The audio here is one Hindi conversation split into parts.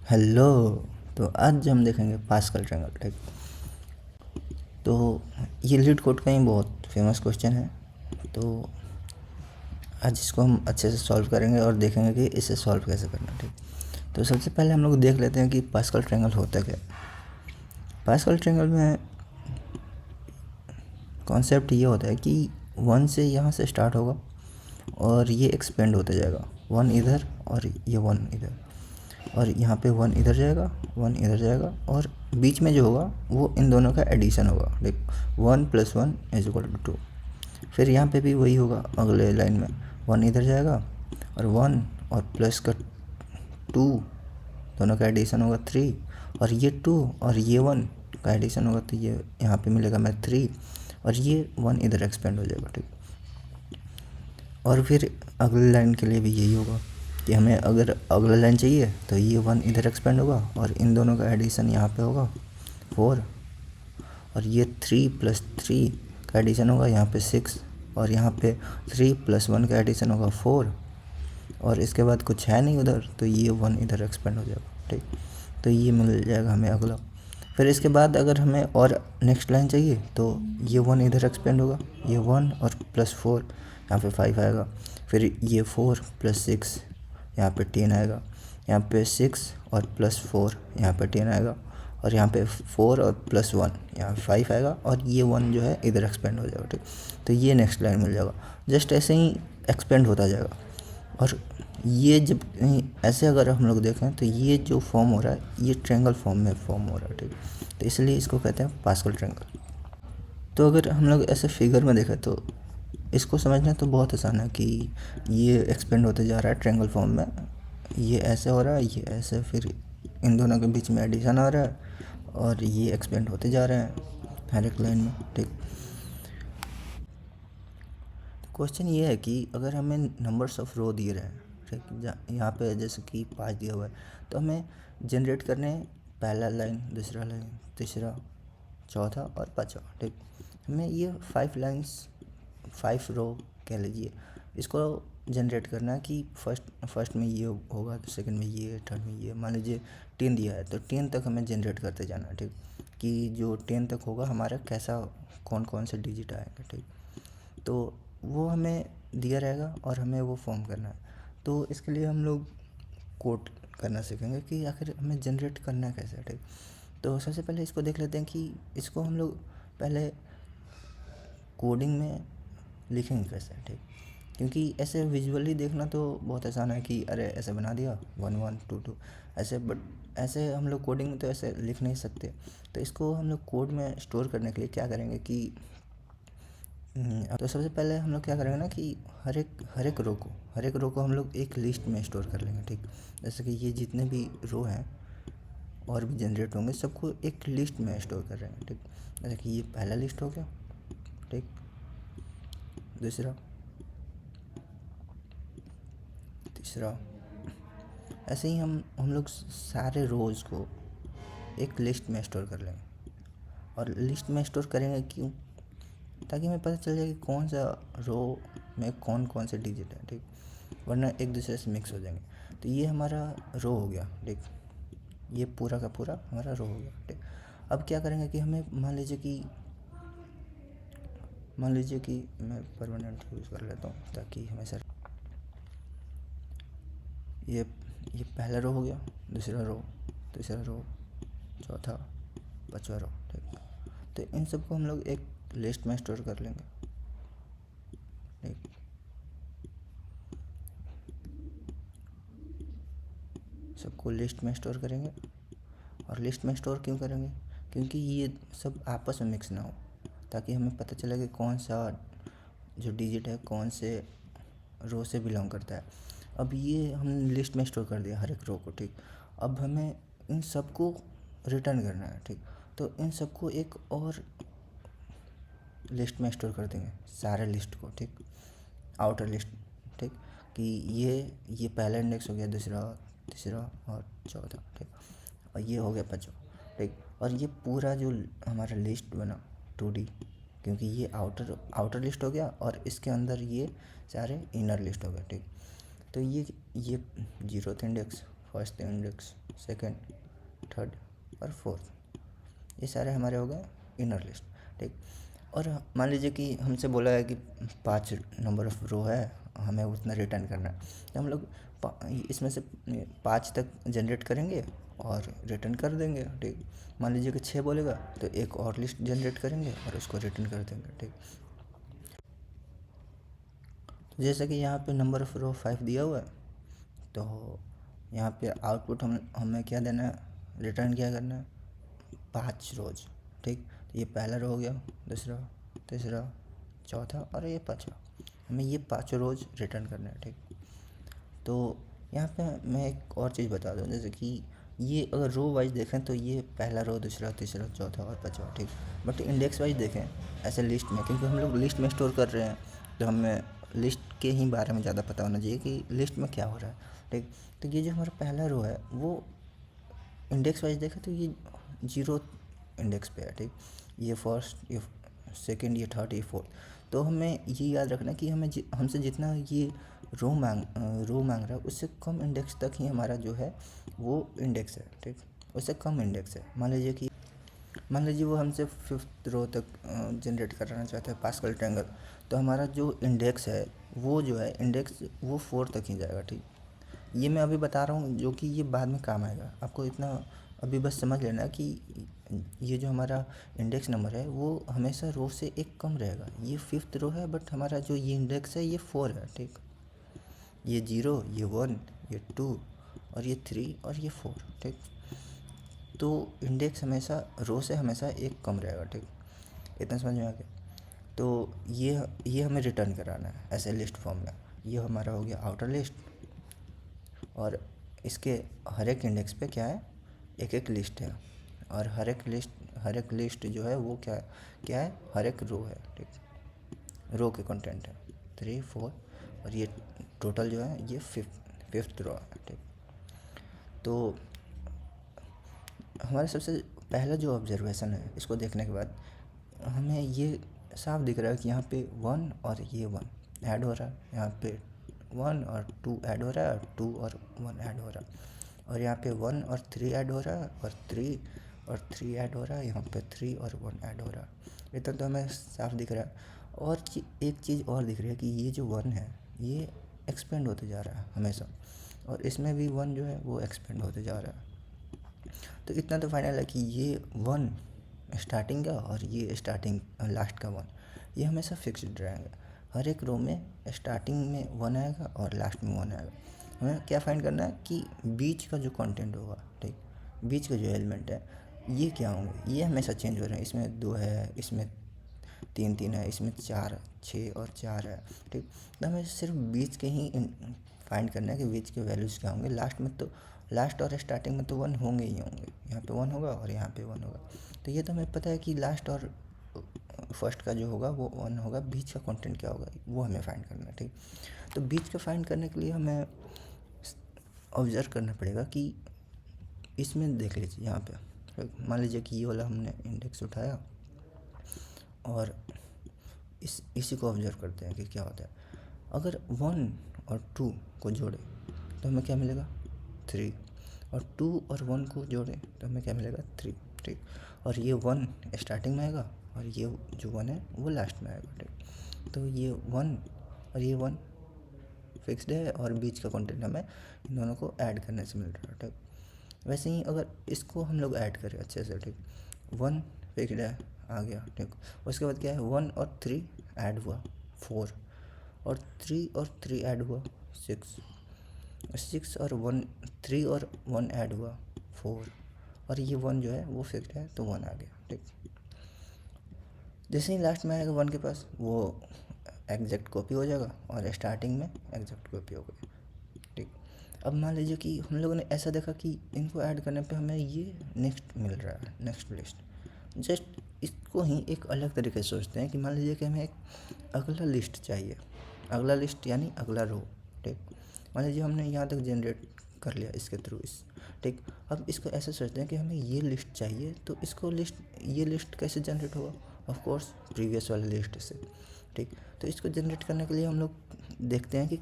हेलो। तो आज हम देखेंगे पास्कल ट्रायंगल। ठीक, तो ये लीड कोड का ही बहुत फेमस क्वेश्चन है। तो आज इसको हम अच्छे से सॉल्व करेंगे और देखेंगे कि इसे सॉल्व कैसे करना है। ठीक, तो सबसे पहले हम लोग देख लेते हैं कि पास्कल ट्रायंगल होता क्या है। पास्कल ट्रायंगल में कॉन्सेप्ट ये होता है कि वन से यहाँ से स्टार्ट होगा और ये एक्सपेंड होते जाएगा, वन इधर और ये वन इधर, और यहाँ पे वन इधर जाएगा, वन इधर जाएगा, और बीच में जो होगा वो इन दोनों का एडिशन होगा। लाइक 1 + 1 = 2। फिर यहाँ पे भी वही होगा, अगले लाइन में वन इधर जाएगा और वन और प्लस का 2, दोनों का एडिशन होगा 3, और ये 2 और ये 1 का एडिशन होगा तो ये यहाँ पे मिलेगा मैं 3, और ये 1 इधर एक्सपेंड हो जाएगा। ठीक, और फिर अगले लाइन के लिए भी यही होगा कि हमें अगर अगला लाइन चाहिए तो ये 1 इधर एक्सपेंड होगा और इन दोनों का एडिशन यहाँ पे होगा 4, और ये 3 + 3 का एडिशन होगा यहाँ पे 6, और यहाँ पे 3 + 1 का एडिशन होगा 4, और इसके बाद कुछ है नहीं उधर तो ये 1 इधर एक्सपेंड हो जाएगा। ठीक, तो ये मिल जाएगा हमें अगला। फिर इसके बाद अगर हमें और नेक्स्ट लाइन चाहिए तो ये 1 इधर एक्सपेंड होगा, ये 1 और +4 यहाँ पे 5 आएगा, फिर ये 4 + 6 यहाँ पे 10 आएगा, यहाँ पे 6 और +4 यहाँ पे 10 आएगा, और यहाँ पे 4 और +1 यहाँ 5 आएगा, और ये 1 जो है इधर एक्सपेंड हो जाएगा। ठीक, तो ये नेक्स्ट लाइन मिल जाएगा। जस्ट ऐसे ही एक्सपेंड होता जाएगा। और ये जब ऐसे अगर हम लोग देखें तो ये जो फॉर्म हो रहा है ये ट्रायंगल फॉर्म में फॉर्म हो रहा है। ठीक, तो इसलिए इसको कहते हैं पास्कल ट्रायंगल। तो अगर हम लोग ऐसे फिगर में देखें तो इसको समझना तो बहुत आसान है कि ये एक्सपेंड होते जा रहा है ट्रायंगल फॉर्म में, ये ऐसे हो रहा है, ये ऐसे, फिर इन दोनों के बीच में एडिशन आ रहा है और ये एक्सपेंड होते जा रहे हैं हर एक लाइन में। ठीक, क्वेश्चन ये है कि अगर हमें नंबर्स ऑफ रो दिए रहे हैं, ठीक, यहाँ पे जैसे कि 5 दिया हुआ है, तो हमें जनरेट करने हैं पहला लाइन, दूसरा लाइन, तीसरा, चौथा और पाँचवा। ठीक, हमें ये 5 लाइन्स, 5 रो कह लीजिए, इसको जनरेट करना है कि फर्स्ट में ये होगा, सेकंड में ये, थर्ड में ये। मान लीजिए 10 दिया है तो 10 तक हमें जनरेट करते जाना है। ठीक, कि जो 10 तक होगा हमारा कैसा, कौन कौन से डिजिट आएंगे। ठीक, तो वो हमें दिया रहेगा और हमें वो फॉर्म करना है। तो इसके लिए हम लोग कोड करना सीखेंगे कि आखिर हमें जनरेट करना कैसे है। ठीक, तो सबसे पहले इसको देख लेते हैं कि इसको हम लोग पहले कोडिंग में लिखेंगे कैसे। ठीक, क्योंकि ऐसे विजुअली देखना तो बहुत आसान है कि अरे ऐसे बना दिया 1 1 2 2 ऐसे, बट ऐसे हम लोग कोडिंग में तो ऐसे लिख नहीं सकते। तो इसको हम लोग कोड में स्टोर करने के लिए क्या करेंगे कि तो सबसे पहले हम लोग क्या करेंगे ना कि हर एक रो को हम लोग एक लिस्ट में स्टोर कर लेंगे। ठीक, जैसे कि ये जितने भी रो हैं और भी जनरेट होंगे सबको एक लिस्ट में स्टोर कर रहे हैं। ठीक, जैसे कि ये पहला लिस्ट हो गया। ठीक, दूसरा, तीसरा, ऐसे ही हम लोग सारे रोज़ को एक लिस्ट में स्टोर कर लेंगे। और लिस्ट में स्टोर करेंगे क्यों? ताकि हमें पता चल जाए कि कौन सा रो में कौन कौन से डिजिट है। ठीक, वरना एक दूसरे से मिक्स हो जाएंगे। तो ये हमारा रो हो गया। ठीक, ये पूरा का पूरा हमारा रो हो गया। ठीक, अब क्या करेंगे कि हमें मान लीजिए कि मैं परमानेंट यूज़ कर लेता हूँ ताकि हमेशा ये पहला रो हो गया, दूसरा रो, तीसरा रो, चौथा, पाँचवा रो। ठीक, तो इन सबको हम लोग एक लिस्ट में स्टोर कर लेंगे। ठीक, सबको लिस्ट में स्टोर करेंगे। और लिस्ट में स्टोर क्यों करेंगे? क्योंकि ये सब आपस में मिक्स ना हो, ताकि हमें पता चले कि कौन सा जो डिजिट है कौन से रो से बिलोंग करता है। अब ये हमने लिस्ट में स्टोर कर दिया हर एक रो को। ठीक, अब हमें इन सबको रिटर्न करना है। ठीक, तो इन सबको एक और लिस्ट में स्टोर कर देंगे, सारे लिस्ट को। ठीक, आउटर लिस्ट। ठीक, कि ये पहला इंडेक्स हो गया, दूसरा, तीसरा और चौथा। ठीक, और ये हो गया पाँचवा। ठीक, और ये पूरा जो हमारा लिस्ट बना 2D, क्योंकि ये आउटर लिस्ट हो गया और इसके अंदर ये सारे इनर लिस्ट हो गए। ठीक, तो ये 0th index, 1st index, second, third और फोर्थ, ये सारे हमारे हो गए इनर लिस्ट। ठीक, और मान लीजिए कि हमसे बोला है कि 5 नंबर ऑफ रो है, हमें उतना रिटर्न करना है, तो हम लोग इसमें से 5 तक जनरेट करेंगे और रिटर्न कर देंगे। ठीक, मान लीजिए कि 6 बोलेगा तो एक और लिस्ट जनरेट करेंगे और उसको रिटर्न कर देंगे। ठीक, तो जैसे कि यहाँ पे नंबर ऑफ रो 5 दिया हुआ है, तो यहाँ पे आउटपुट हमें क्या देना है, रिटर्न क्या करना है, 5 रोज। ठीक, तो ये पहला रो हो गया, दूसरा, तीसरा, चौथा और ये पाँचवा, हमें ये 5 रोज रिटर्न करना है। ठीक, तो यहाँ पे मैं एक और चीज़ बता दूँ, जैसे कि ये अगर रो वाइज देखें तो ये पहला रो, दूसरा, तीसरा, चौथा और पाँचवा। ठीक, बट इंडेक्स वाइज देखें ऐसे लिस्ट में, क्योंकि हम लोग लिस्ट में स्टोर कर रहे हैं तो हमें लिस्ट के ही बारे में ज़्यादा पता होना चाहिए कि लिस्ट में क्या हो रहा है। ठीक, तो ये जो हमारा पहला रो है वो इंडेक्स वाइज देखें तो ये 0 इंडेक्स पे है। ठीक, ये फर्स्ट, ये सेकंड, ये थर्ड, ये फोर्थ। तो हमें ये याद रखना कि हमसे जितना ये रो मांग रहा है उससे कम इंडेक्स तक ही हमारा जो है वो इंडेक्स है। ठीक, उससे कम इंडेक्स है। मान लीजिए वो हमसे 5th रो तक जनरेट करना चाहते हैं पास्कल ट्रायंगल, तो हमारा जो इंडेक्स है वो जो है इंडेक्स वो 4 तक ही जाएगा। ठीक, ये मैं अभी बता रहा हूँ जो कि ये बाद में काम आएगा, आपको इतना अभी बस समझ लेना कि ये जो हमारा इंडेक्स नंबर है वो हमेशा रो से एक कम रहेगा। ये 5th रो है बट हमारा जो ये इंडेक्स है ये 4 है। ठीक, ये 0, ये 1, ये 2 और ये 3 और ये 4। ठीक, तो इंडेक्स हमेशा रो से हमेशा एक कम रहेगा। ठीक, इतना समझ में आ गया। तो ये हमें रिटर्न कराना है ऐसे लिस्ट फॉर्म में। ये हमारा हो गया आउटर लिस्ट, और इसके हर एक इंडेक्स पे क्या है, एक एक लिस्ट है, और हर एक लिस्ट जो है वो क्या है, हर एक रो है। ठीक, रो के कंटेंट है 3, 4 और ये टोटल जो है ये 5th रो है। ठीक, तो हमारा सबसे पहला जो ऑब्जर्वेशन है, इसको देखने के बाद हमें ये साफ दिख रहा है कि यहाँ पे 1 और ये 1 ऐड हो रहा है, यहाँ पे 1 और 2 ऐड हो रहा है, और 2 और 1 ऐड हो रहा है, और यहाँ पे 1 और 3 ऐड हो रहा है, और 3 और 3 ऐड हो रहा है, यहाँ पे 3 और 1 ऐड हो रहा है। इतना तो हमें साफ दिख रहा है। और एक चीज़ और दिख रही है कि ये जो 1 है ये एक्सपेंड होते जा रहा है हमेशा, और इसमें भी 1 जो है वो एक्सपेंड होते जा रहा है। तो इतना तो फाइनल है कि ये 1 स्टार्टिंग का और ये स्टार्टिंग लास्ट का 1 ये हमेशा फिक्स्ड रहेंगे। हर एक रो में स्टार्टिंग में 1 आएगा और लास्ट में 1 आएगा। हमें क्या फाइंड करना है कि बीच का जो कंटेंट होगा, ठीक, बीच का जो एलिमेंट है ये क्या होंगे, ये हमेशा चेंज हो रहे हैं। इसमें 2 है, इसमें 3 है, इसमें 4, 6 और 4 है। ठीक, तो हमें सिर्फ बीच के ही फाइंड करना है कि बीच के वैल्यूज़ क्या होंगे। लास्ट और स्टार्टिंग में तो 1 होंगे ही होंगे, यहाँ पे 1 होगा और यहाँ पे 1 होगा। तो ये तो हमें पता है कि लास्ट और फर्स्ट का जो होगा वो 1 होगा। बीच का कंटेंट क्या होगा वो हमें फाइंड करना है। ठीक, तो बीच का फाइंड करने के लिए हमें ऑब्जर्व करना पड़ेगा कि इसमें देख लीजिए, यहाँ पे मान लीजिए कि ये वाला हमने इंडेक्स उठाया और इसी को ऑब्जर्व करते हैं कि क्या होता है। अगर 1 और 2 को जोड़े तो हमें क्या मिलेगा, 3, और 2 और 1 को जोड़े तो हमें क्या मिलेगा, 3। ठीक, और ये 1 स्टार्टिंग में आएगा और ये जो 1 है वो लास्ट में आएगा। ठीक, तो ये 1 और ये 1 फिक्स्ड है और बीच का कंटेंट हमें इन दोनों को ऐड करने से मिल रहा है। ठीक, वैसे ही अगर इसको हम लोग ऐड करें अच्छे से, ठीक, 1 फिक्स्ड है आ गया। ठीक, उसके बाद क्या है, 1 और 3 ऐड हुआ 4, और 3 और 3 ऐड हुआ 6 और 1, 3 और 1 ऐड हुआ 4, और ये 1 जो है वो फिक्स्ड है तो 1 आ गया। ठीक, जैसे ही लास्ट में आएगा 1 के पास वो एग्जैक्ट कॉपी हो जाएगा और स्टार्टिंग में एग्जैक्ट कॉपी हो गई। ठीक, अब मान लीजिए कि हम लोगों ने ऐसा देखा कि इनको ऐड करने पे हमें ये नेक्स्ट मिल रहा है, नेक्स्ट लिस्ट। जस्ट इसको ही एक अलग तरीके से सोचते हैं कि मान लीजिए कि हमें एक अगला लिस्ट चाहिए, अगला लिस्ट यानी अगला रो। ठीक, मान लीजिए हमने यहाँ तक जनरेट कर लिया इसके थ्रू ठीक, अब इसको ऐसे सोचते हैं कि हमें ये लिस्ट चाहिए, तो ये लिस्ट कैसे जनरेट होगा, ऑफ कोर्स प्रीवियस वाले लिस्ट से। ठीक, तो इसको जनरेट करने के लिए हम लोग देखते हैं कि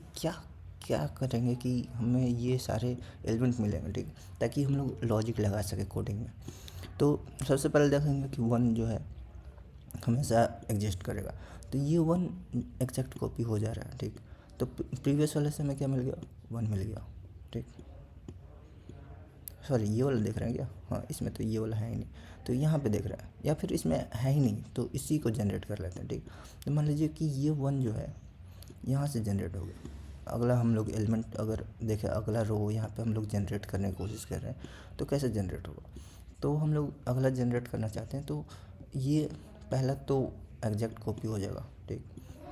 क्या करेंगे कि हमें ये सारे एलिमेंट मिलेंगे, ठीक, ताकि हम लोग लॉजिक लगा सकें कोडिंग में। तो सबसे पहले देखेंगे कि 1 जो है हमेशा एग्जिस्ट करेगा, तो ये 1 एग्जैक्ट कॉपी हो जा रहा है, ठीक। तो प्रीवियस वाले से हमें क्या मिल गया, 1 मिल गया, ठीक। सॉरी, ये वाला देख रहे हैं क्या, हाँ इसमें तो ये वाला है ही नहीं, तो यहाँ पे देख रहे हैं, या फिर इसमें है ही नहीं तो इसी को जनरेट कर लेते हैं, ठीक। तो मान लीजिए कि ये 1 जो है यहाँ से जनरेट हो गया। अगला हम लोग एलिमेंट अगर देखें, अगला रो यहाँ पे हम लोग जनरेट करने की कोशिश कर रहे हैं, तो कैसे जनरेट होगा। तो हम लोग अगला जनरेट करना चाहते हैं, तो ये पहला तो एग्जैक्ट कॉपी हो जाएगा, ठीक।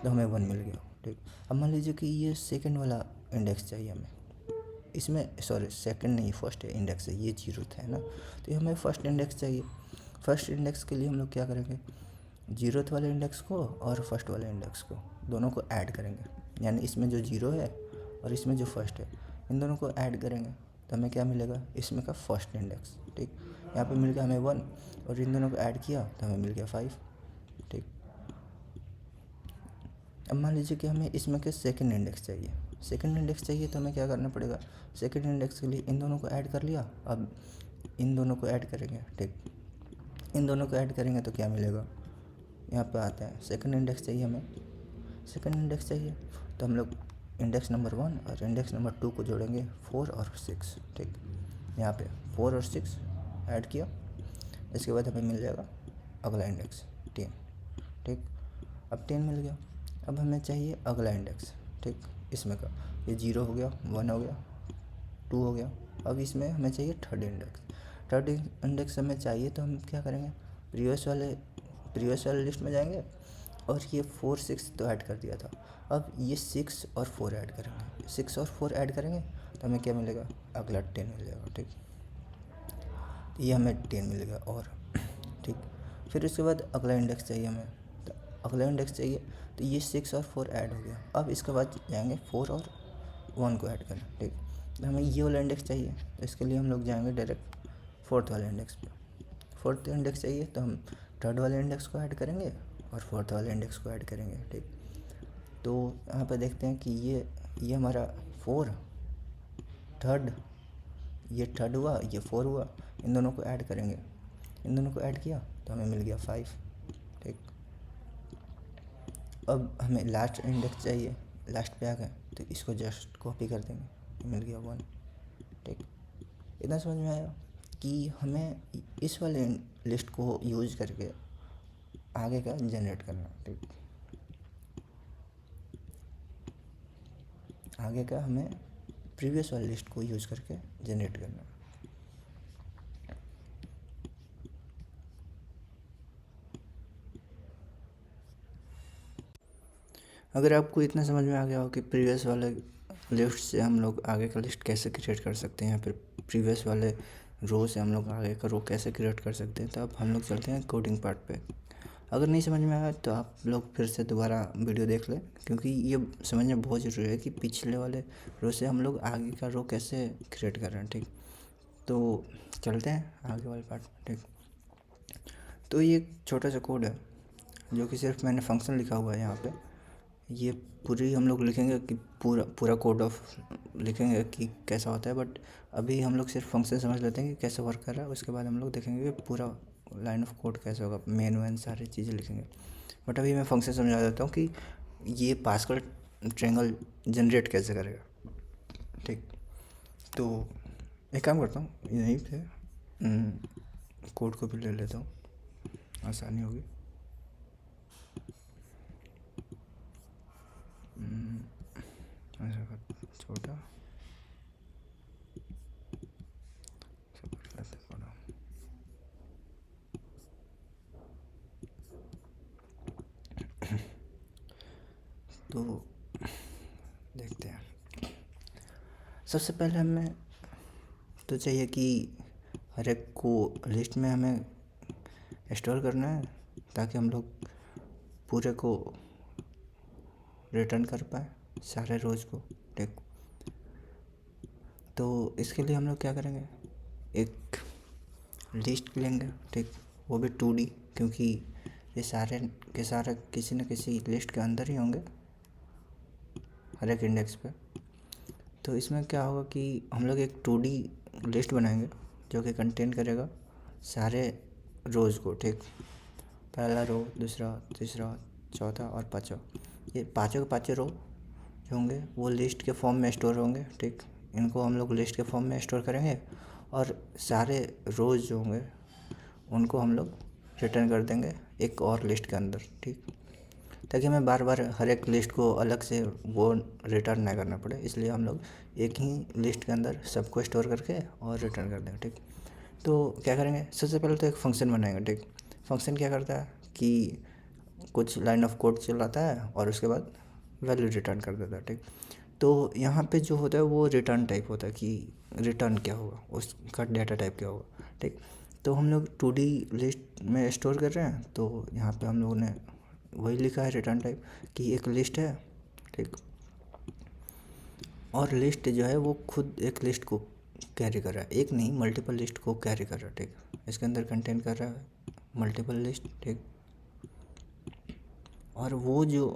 तो हमें 1 मिल गया, ठीक। अब मान लीजिए कि ये सेकंड वाला इंडेक्स चाहिए हमें, इसमें सॉरी सेकंड नहीं फर्स्ट इंडेक्स है, ये 0 था ना, तो ये हमें फर्स्ट इंडेक्स चाहिए। फर्स्ट इंडेक्स के लिए हम लोग क्या करेंगे, 0th वाले इंडेक्स को और फर्स्ट वाले इंडेक्स को दोनों को ऐड करेंगे, यानी इसमें जो 0 है और इसमें जो फर्स्ट है इन दोनों को ऐड करेंगे, तो हमें क्या मिलेगा, इसमें का फर्स्ट इंडेक्स, ठीक। यहाँ पे मिल गया हमें 1 और इन दोनों को ऐड किया तो हमें मिल गया 5, ठीक। अब मान लीजिए कि हमें इसमें के सेकंड इंडेक्स चाहिए, सेकंड इंडेक्स चाहिए तो हमें क्या करना पड़ेगा, सेकंड इंडेक्स के लिए इन दोनों को ऐड कर लिया, अब इन दोनों को ऐड करेंगे, ठीक। इन दोनों को ऐड करेंगे तो क्या मिलेगा, यहाँ पे आता है सेकंड इंडेक्स चाहिए हमें, सेकंड इंडेक्स चाहिए तो हम लोग इंडेक्स नंबर 1 और इंडेक्स नंबर 2 को जोड़ेंगे 4 और 6, ठीक। यहाँ पे 4 और 6 ऐड किया, इसके बाद हमें मिल जाएगा अगला इंडेक्स 10, ठीक। अब 10 मिल गया, अब हमें चाहिए अगला इंडेक्स, ठीक। इसमें का ये 0 हो गया, 1 हो गया, 2 हो गया, अब इसमें हमें चाहिए थर्ड इंडेक्स। थर्ड इंडेक्स हमें चाहिए तो हम क्या करेंगे, प्रीवियस वाले लिस्ट में जाएंगे और ये 4 6 तो ऐड कर दिया था, अब ये 6 और 4 ऐड करेंगे, 6 और 4 ऐड करेंगे तो हमें क्या मिलेगा, अगला 10 मिल जाएगा, ठीक। ये हमें 10 मिल गया और ठीक। फिर उसके बाद अगला इंडेक्स चाहिए हमें, तो अगला इंडेक्स चाहिए तो ये 6 और 4 ऐड हो गया, अब इसके बाद जाएंगे 4 और 1 को ऐड करना, ठीक। तो हमें ये वाला इंडेक्स चाहिए, तो इसके लिए हम लोग जाएंगे डायरेक्ट फोर्थ वाले इंडेक्स पे। फोर्थ इंडेक्स चाहिए तो हम थर्ड वाले इंडेक्स को ऐड करेंगे और फोर्थ वाले इंडेक्स को ऐड करेंगे, ठीक। तो यहाँ पे देखते हैं कि ये हमारा 4 थर्ड, ये थर्ड हुआ, ये 4 हुआ, इन दोनों को ऐड करेंगे, इन दोनों को ऐड किया तो हमें मिल गया 5, ठीक। अब हमें लास्ट इंडेक्स चाहिए, लास्ट पे आ गए तो इसको जस्ट कॉपी कर देंगे, मिल गया 1, ठीक। इतना समझ में आया कि हमें इस वाले लिस्ट को यूज करके आगे का जनरेट करना, ठीक। आगे का हमें प्रीवियस वाली लिस्ट को यूज करके जनरेट करना। अगर आपको इतना समझ में आ गया हो कि प्रीवियस वाले लिस्ट से हम लोग आगे का लिस्ट कैसे क्रिएट कर सकते हैं या फिर प्रीवियस वाले रो से हम लोग आगे का रो कैसे क्रिएट कर सकते हैं, तो अब हम लोग चलते हैं कोडिंग पार्ट पे। अगर नहीं समझ में आया तो आप लोग फिर से दोबारा वीडियो देख लें, क्योंकि ये समझना बहुत ज़रूरी है कि पिछले वाले रो से हम लोग आगे का रो कैसे क्रिएट कर रहे हैं, ठीक। तो चलते हैं आगे वाले पार्ट में, ठीक। तो ये एक छोटा सा कोड है जो कि सिर्फ मैंने फंक्शन लिखा हुआ है यहाँ पे। ये पूरी हम लोग लिखेंगे कि पूरा कोड ऑफ लिखेंगे कि कैसा होता है, बट अभी हम लोग सिर्फ फंक्शन समझ लेते हैं कि कैसे वर्क कर रहा है, उसके बाद हम लोग देखेंगे कि पूरा लाइन ऑफ कोड कैसे होगा, मेन वैन सारी चीज़ें लिखेंगे। बट अभी मैं फंक्शन समझा देता हूँ कि ये पास्कल ट्रायंगल जनरेट कैसे करेगा, ठीक। तो एक काम करता हूँ, यहीं पे कोड को भी ले लेता हूँ, आसानी होगी। छोटा तो देखते हैं। सबसे पहले हमें तो चाहिए कि हर एक को लिस्ट में हमें स्टोर करना है ताकि हम लोग पूरे को रिटर्न कर पाए, सारे रोज़ को, ठीक। तो इसके लिए हम लोग क्या करेंगे, एक लिस्ट लेंगे, ठीक, वो भी 2D, क्योंकि ये सारे के सारे किसी न किसी लिस्ट के अंदर ही होंगे हर एक इंडेक्स पे। तो इसमें क्या होगा कि हम लोग एक 2D लिस्ट बनाएंगे जो कि कंटेन करेगा सारे रोज़ को, ठीक। पहला रो, दूसरा, तीसरा, चौथा और पाँचवा, ये पाँचों के पाँचों रो जो होंगे वो लिस्ट के फॉर्म में स्टोर होंगे, ठीक। इनको हम लोग लिस्ट के फॉर्म में स्टोर करेंगे और सारे रोज़ जो होंगे उनको हम लोग रिटर्न कर देंगे एक और लिस्ट के अंदर, ठीक। ताकि हमें बार बार हर एक लिस्ट को अलग से वो रिटर्न ना करना पड़े, इसलिए हम लोग एक ही लिस्ट के अंदर सबको स्टोर करके और रिटर्न कर देंगे, ठीक। तो क्या करेंगे, सबसे पहले तो एक फ़ंक्शन बनाएंगे, ठीक। फ़ंक्शन क्या करता है कि कुछ लाइन ऑफ कोड चलाता है और उसके बाद वैल्यू रिटर्न कर देता है, ठीक। तो यहाँ पे जो होता है वो रिटर्न टाइप होता है कि रिटर्न क्या होगा, उसका डाटा टाइप क्या होगा, ठीक। तो हम लोग 2D लिस्ट में स्टोर कर रहे हैं, तो यहाँ पे हम लोगों ने वही लिखा है रिटर्न टाइप कि एक लिस्ट है, ठीक। और लिस्ट जो है वो खुद एक लिस्ट को कैरी कर रहा है, एक नहीं मल्टीपल लिस्ट को कैरी कर रहा है, ठीक। इसके अंदर कंटेन कर रहा है मल्टीपल लिस्ट, ठीक। और वो जो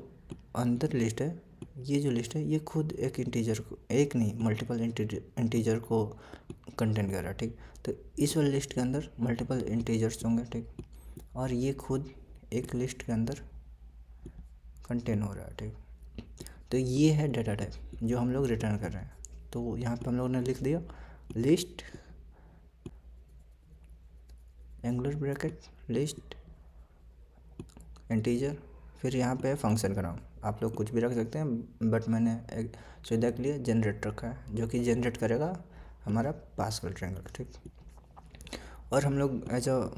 अंदर लिस्ट है, ये जो लिस्ट है ये खुद एक इंटीजर को, एक नहीं मल्टीपल इंटीजर को कंटेन कर रहा है, ठीक। तो इस वाली लिस्ट के अंदर मल्टीपल इंटीजर्स होंगे, ठीक। और ये खुद एक लिस्ट के अंदर कंटेन हो रहा है, ठीक। तो ये है डाटा टाइप जो हम लोग रिटर्न कर रहे हैं। तो यहाँ पे हम लोगों ने लिख दिया list angular bracket list integer, फिर यहाँ पे फंक्शन का नाम आप लोग कुछ भी रख सकते हैं, बट मैंने एक सुविधा के लिए जनरेट रखा है जो कि जनरेट करेगा हमारा पास्कल ट्रायंगल, ठीक। और हम लोग एज अ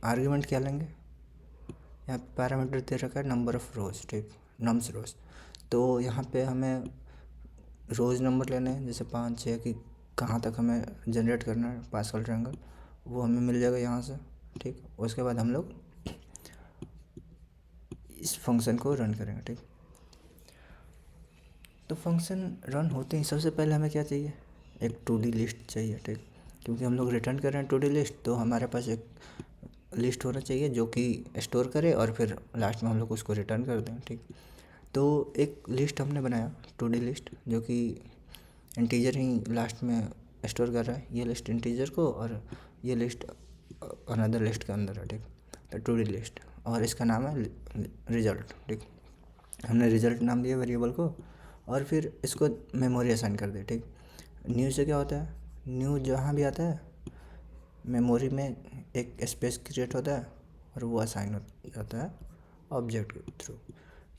आर्ग्यूमेंट क्या लेंगे, यहाँ पे पैरामीटर दे रखा है नंबर ऑफ़ रोज़, ठीक, नम्स रोज़। तो यहाँ पे हमें रोज़ नंबर लेने हैं, जैसे 5, 6 की कहाँ तक हमें जनरेट करना है पास्कल ट्रायंगल, वो हमें मिल जाएगा यहाँ से, ठीक। उसके बाद हम लोग इस फंक्शन को रन करेंगे, ठीक। तो फंक्शन रन होते ही सबसे पहले हमें क्या चाहिए, एक 2D लिस्ट चाहिए, ठीक। क्योंकि हम लोग रिटर्न कर रहे हैं 2D लिस्ट, तो हमारे पास एक लिस्ट होना चाहिए जो कि स्टोर करे और फिर लास्ट में हम लोग उसको रिटर्न कर दें, ठीक। तो एक लिस्ट हमने बनाया 2D लिस्ट जो कि इंटीजर ही लास्ट में स्टोर कर रहा है, ये लिस्ट इंटीजर को और ये लिस्ट अनदर लिस्ट के अंदर है, ठीक। तो 2D लिस्ट और इसका नाम है रिजल्ट, ठीक। हमने रिजल्ट नाम दिया वेरिएबल को और फिर इसको मेमोरी असाइन कर दी, ठीक। न्यू से क्या होता है, न्यू जहाँ भी आता है मेमोरी में एक स्पेस क्रिएट होता है और वो असाइन हो जाता है ऑब्जेक्ट के थ्रू।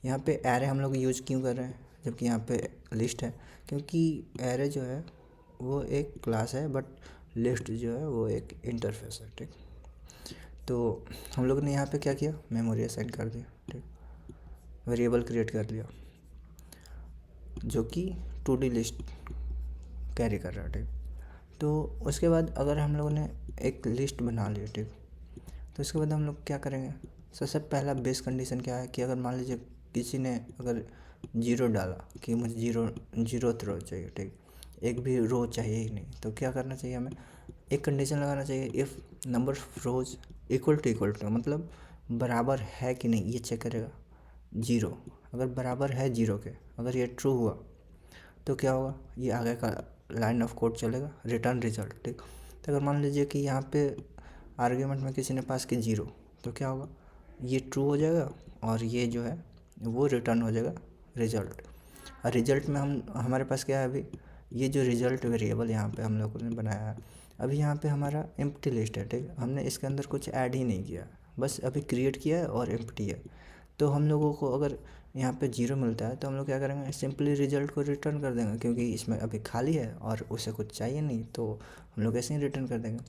यहाँ पे एरे हम लोग यूज़ क्यों कर रहे हैं जबकि यहाँ पे लिस्ट है, क्योंकि एरे जो है वो एक क्लास है बट लिस्ट जो है वो एक इंटरफेस है, ठीक। तो हम लोग ने यहाँ पे क्या किया, मेमोरी असाइन कर दिया, ठीक। वेरिएबल क्रिएट कर लिया जो कि 2D लिस्ट कैरी कर रहा है, ठीक। तो उसके बाद अगर हम लोगों ने एक लिस्ट बना ली, ठीक, तो उसके बाद हम लोग क्या करेंगे, सबसे पहला बेस कंडीशन क्या है कि अगर मान लीजिए किसी ने अगर 0 डाला कि मुझे जीरोथ रो चाहिए, ठीक, एक भी रो चाहिए ही नहीं, तो क्या करना चाहिए, हमें एक कंडीशन लगाना चाहिए, if number of rows equal to मतलब बराबर है कि नहीं ये चेक करेगा 0। अगर बराबर है 0 के, अगर ये ट्रू हुआ तो क्या होगा, ये आगे का लाइन ऑफ कोड चलेगा रिटर्न रिजल्ट, ठीक। तो अगर मान लीजिए कि यहाँ पे आर्ग्यूमेंट में किसी ने पास की 0, तो क्या होगा, ये ट्रू हो जाएगा और ये जो है वो रिटर्न हो जाएगा रिजल्ट। और रिजल्ट में हमारे पास क्या है, अभी ये जो रिजल्ट वेरिएबल यहाँ पे हम लोगों ने बनाया है, अभी यहाँ पे हमारा एम्प्टी लिस्ट है, ठीक। हमने इसके अंदर कुछ ऐड ही नहीं किया, बस अभी क्रिएट किया है और एम्प्टी है। तो हम लोगों को अगर यहाँ पे 0 मिलता है तो हम लोग क्या करेंगे, सिंपली रिजल्ट को रिटर्न कर देंगे, क्योंकि इसमें अभी खाली है और उसे कुछ चाहिए नहीं, तो हम लोग ऐसे ही रिटर्न कर देंगे।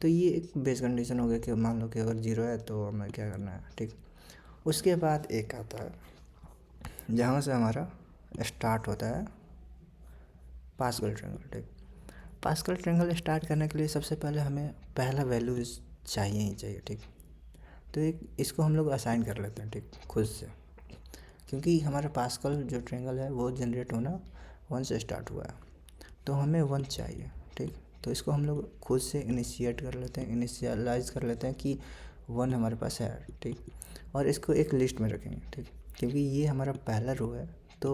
तो ये एक बेस कंडीशन हो गया कि मान लो कि अगर 0 है तो हमें क्या करना है, ठीक। उसके बाद एक आता है जहाँ से हमारा स्टार्ट होता है पास्कल ट्रायंगल, ठीक। पास्कल ट्रायंगल स्टार्ट करने के लिए सबसे पहले हमें पहला वैल्यू चाहिए ही चाहिए, ठीक। तो एक इसको हम लोग असाइन कर लेते हैं, ठीक, खुद से, क्योंकि हमारा पास्कल जो ट्रायंगल है वो जनरेट होना 1 से स्टार्ट हुआ है, तो हमें 1 चाहिए, ठीक। तो इसको हम लोग खुद से इनिशिएट कर लेते हैं, इनिशियलाइज कर लेते हैं कि 1 हमारे पास है, ठीक। और इसको एक लिस्ट में रखेंगे, ठीक, क्योंकि ये हमारा पहला रो है तो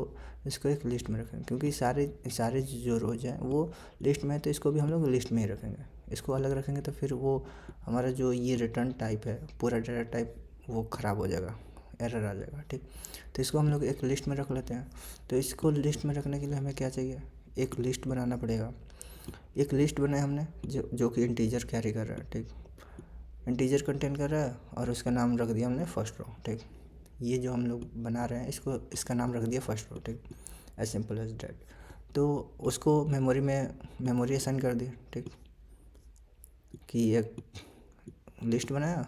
इसको एक लिस्ट में रखेंगे, क्योंकि सारे सारे जो रोज हैं वो लिस्ट में है, तो इसको भी हम लोग लिस्ट में ही रखेंगे। इसको अलग रखेंगे तो फिर वो हमारा जो ये रिटर्न टाइप है, पूरा डेटा टाइप वो ख़राब हो जाएगा, एरर आ जाएगा। ठीक, तो इसको हम लोग एक लिस्ट में रख लेते हैं। तो इसको लिस्ट में रखने के लिए हमें क्या चाहिए, एक लिस्ट बनाना पड़ेगा। एक लिस्ट बनाया हमने जो कि इंटीजर कैरी कर रहा है। ठीक, इंटीजर कंटेन कर रहा है और उसका नाम रख दिया हमने फर्स्ट रो। ठीक, ये जो हम लोग बना रहे हैं इसका नाम रख दिया फर्स्ट रो। ठीक, एज सिंपल एज डैट। तो उसको मेमोरी असाइन कर दी। ठीक, कि एक लिस्ट बनाया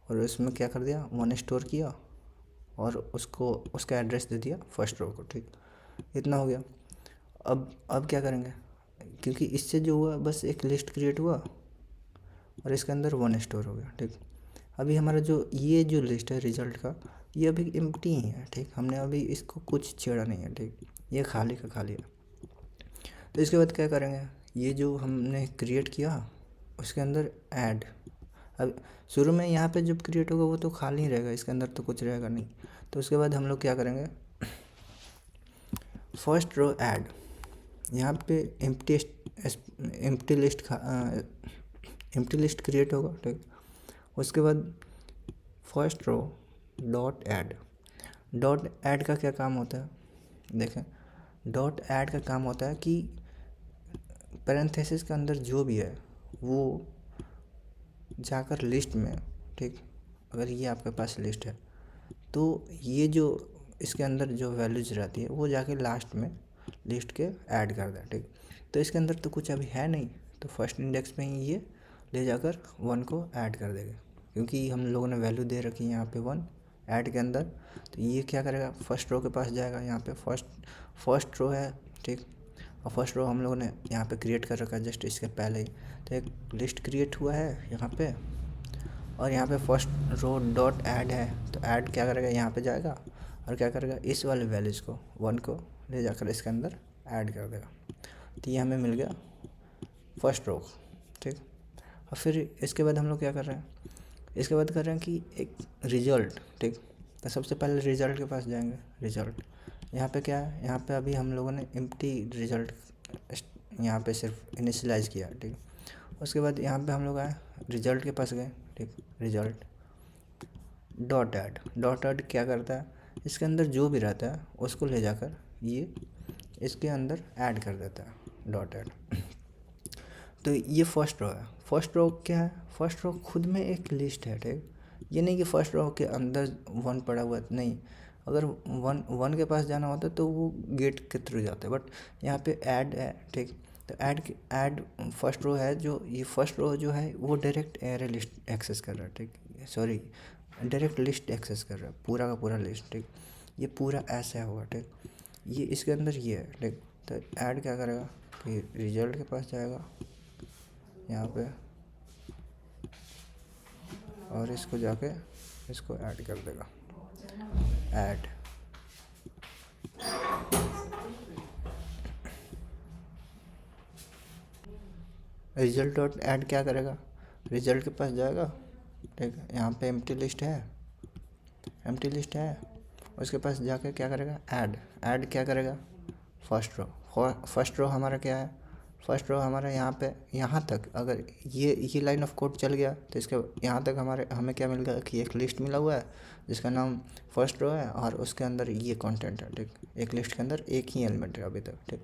और उसमें क्या कर दिया, 1 स्टोर किया और उसका एड्रेस दे दिया फर्स्ट रो को। ठीक, इतना हो गया। अब क्या करेंगे, क्योंकि इससे जो हुआ बस एक लिस्ट क्रिएट हुआ और इसके अंदर 1 स्टोर हो गया। ठीक, अभी हमारा ये जो लिस्ट है रिजल्ट का, ये अभी एम्प्टी ही है। ठीक, हमने अभी इसको कुछ छेड़ा नहीं है। ठीक, ये खाली का खाली है। तो इसके बाद क्या करेंगे, ये जो हमने क्रिएट किया उसके अंदर ऐड। अब शुरू में यहाँ पे जब क्रिएट होगा वो तो खाली ही रहेगा, इसके अंदर तो कुछ रहेगा नहीं। तो उसके बाद हम लोग क्या करेंगे, फर्स्ट रो ऐड, यहाँ पे एम्प्टी लिस्ट क्रिएट होगा। ठीक, उसके बाद फर्स्ट रो डॉट ऐड का क्या काम होता है, देखें। डॉट ऐड का काम होता है कि पैरेंथेसिस के अंदर जो भी है वो जाकर लिस्ट में, ठीक, अगर ये आपके पास लिस्ट है तो ये जो इसके अंदर जो वैल्यूज रहती है वो जाके लास्ट में लिस्ट के ऐड कर दें। ठीक, तो इसके अंदर तो कुछ अभी है नहीं, तो फर्स्ट इंडेक्स में ही ये ले जाकर 1 को ऐड कर देगा, क्योंकि हम लोगों ने वैल्यू दे रखी है यहाँ पे 1 ऐड के अंदर। तो ये क्या करेगा, फर्स्ट रो के पास जाएगा, यहाँ पे फर्स्ट रो है। ठीक, और फर्स्ट रो हम लोगों ने यहाँ पे क्रिएट कर रखा है जस्ट इसके पहले ही। तो एक लिस्ट क्रिएट हुआ है यहाँ पे, और यहाँ पे फर्स्ट रो डॉट ऐड है। तो ऐड क्या करेगा, यहाँ पे जाएगा और क्या करेगा, इस वाले वैल्यूज़ को 1 को ले जाकर इसके अंदर ऐड कर देगा। तो ये हमें मिल गया फर्स्ट रो। ठीक, और फिर इसके बाद हम लोग क्या कर रहे हैं, इसके बाद कर रहे हैं कि एक रिजल्ट। ठीक, तो सबसे पहले रिजल्ट के पास जाएंगे। रिजल्ट यहाँ पे क्या है, यहाँ पे अभी हम लोगों ने एम्प्टी रिजल्ट यहाँ पे सिर्फ इनिशियलाइज किया। ठीक, उसके बाद यहाँ पे हम लोग आए रिजल्ट के पास गए। ठीक, रिजल्ट डॉट ऐड क्या करता है, इसके अंदर जो भी रहता है उसको ले जाकर ये इसके अंदर ऐड कर देता है, डॉट ऐड। तो ये फर्स्ट रो है। फर्स्ट रो क्या है, फर्स्ट रो खुद में एक लिस्ट है। ठीक, ये नहीं कि फर्स्ट रो के अंदर 1 पड़ा हुआ है, नहीं। अगर 1 के पास जाना होता है तो वो गेट के थ्रू जाता है, बट यहाँ पे ऐड है। ठीक, तो ऐड फर्स्ट रो है, जो ये फर्स्ट रो जो है वो डायरेक्ट एरे लिस्ट एक्सेस कर रहा है। ठीक, सॉरी, डायरेक्ट लिस्ट एक्सेस कर रहा है, पूरा का पूरा लिस्ट। ठीक, ये पूरा ऐसा होगा। ठीक, ये इसके अंदर ये है। ठीक, तो ऐड क्या करेगा कि रिजल्ट के पास जाएगा यहाँ पे और इसको जाके इसको ऐड कर देगा, ऐड। रिजल्ट डॉट ऐड क्या करेगा, रिजल्ट के पास जाएगा। ठीक है, यहाँ पे एम्प्टी लिस्ट है, उसके पास जाके क्या करेगा, ऐड क्या करेगा, फर्स्ट रो हमारा क्या है, फर्स्ट रो हमारा यहाँ तक अगर ये लाइन ऑफ कोड चल गया तो इसके यहाँ तक हमें क्या मिल गया कि एक लिस्ट मिला हुआ है जिसका नाम फर्स्ट रो है और उसके अंदर ये कंटेंट है। ठीक, एक लिस्ट के अंदर एक ही एलिमेंट है अभी तक। ठीक,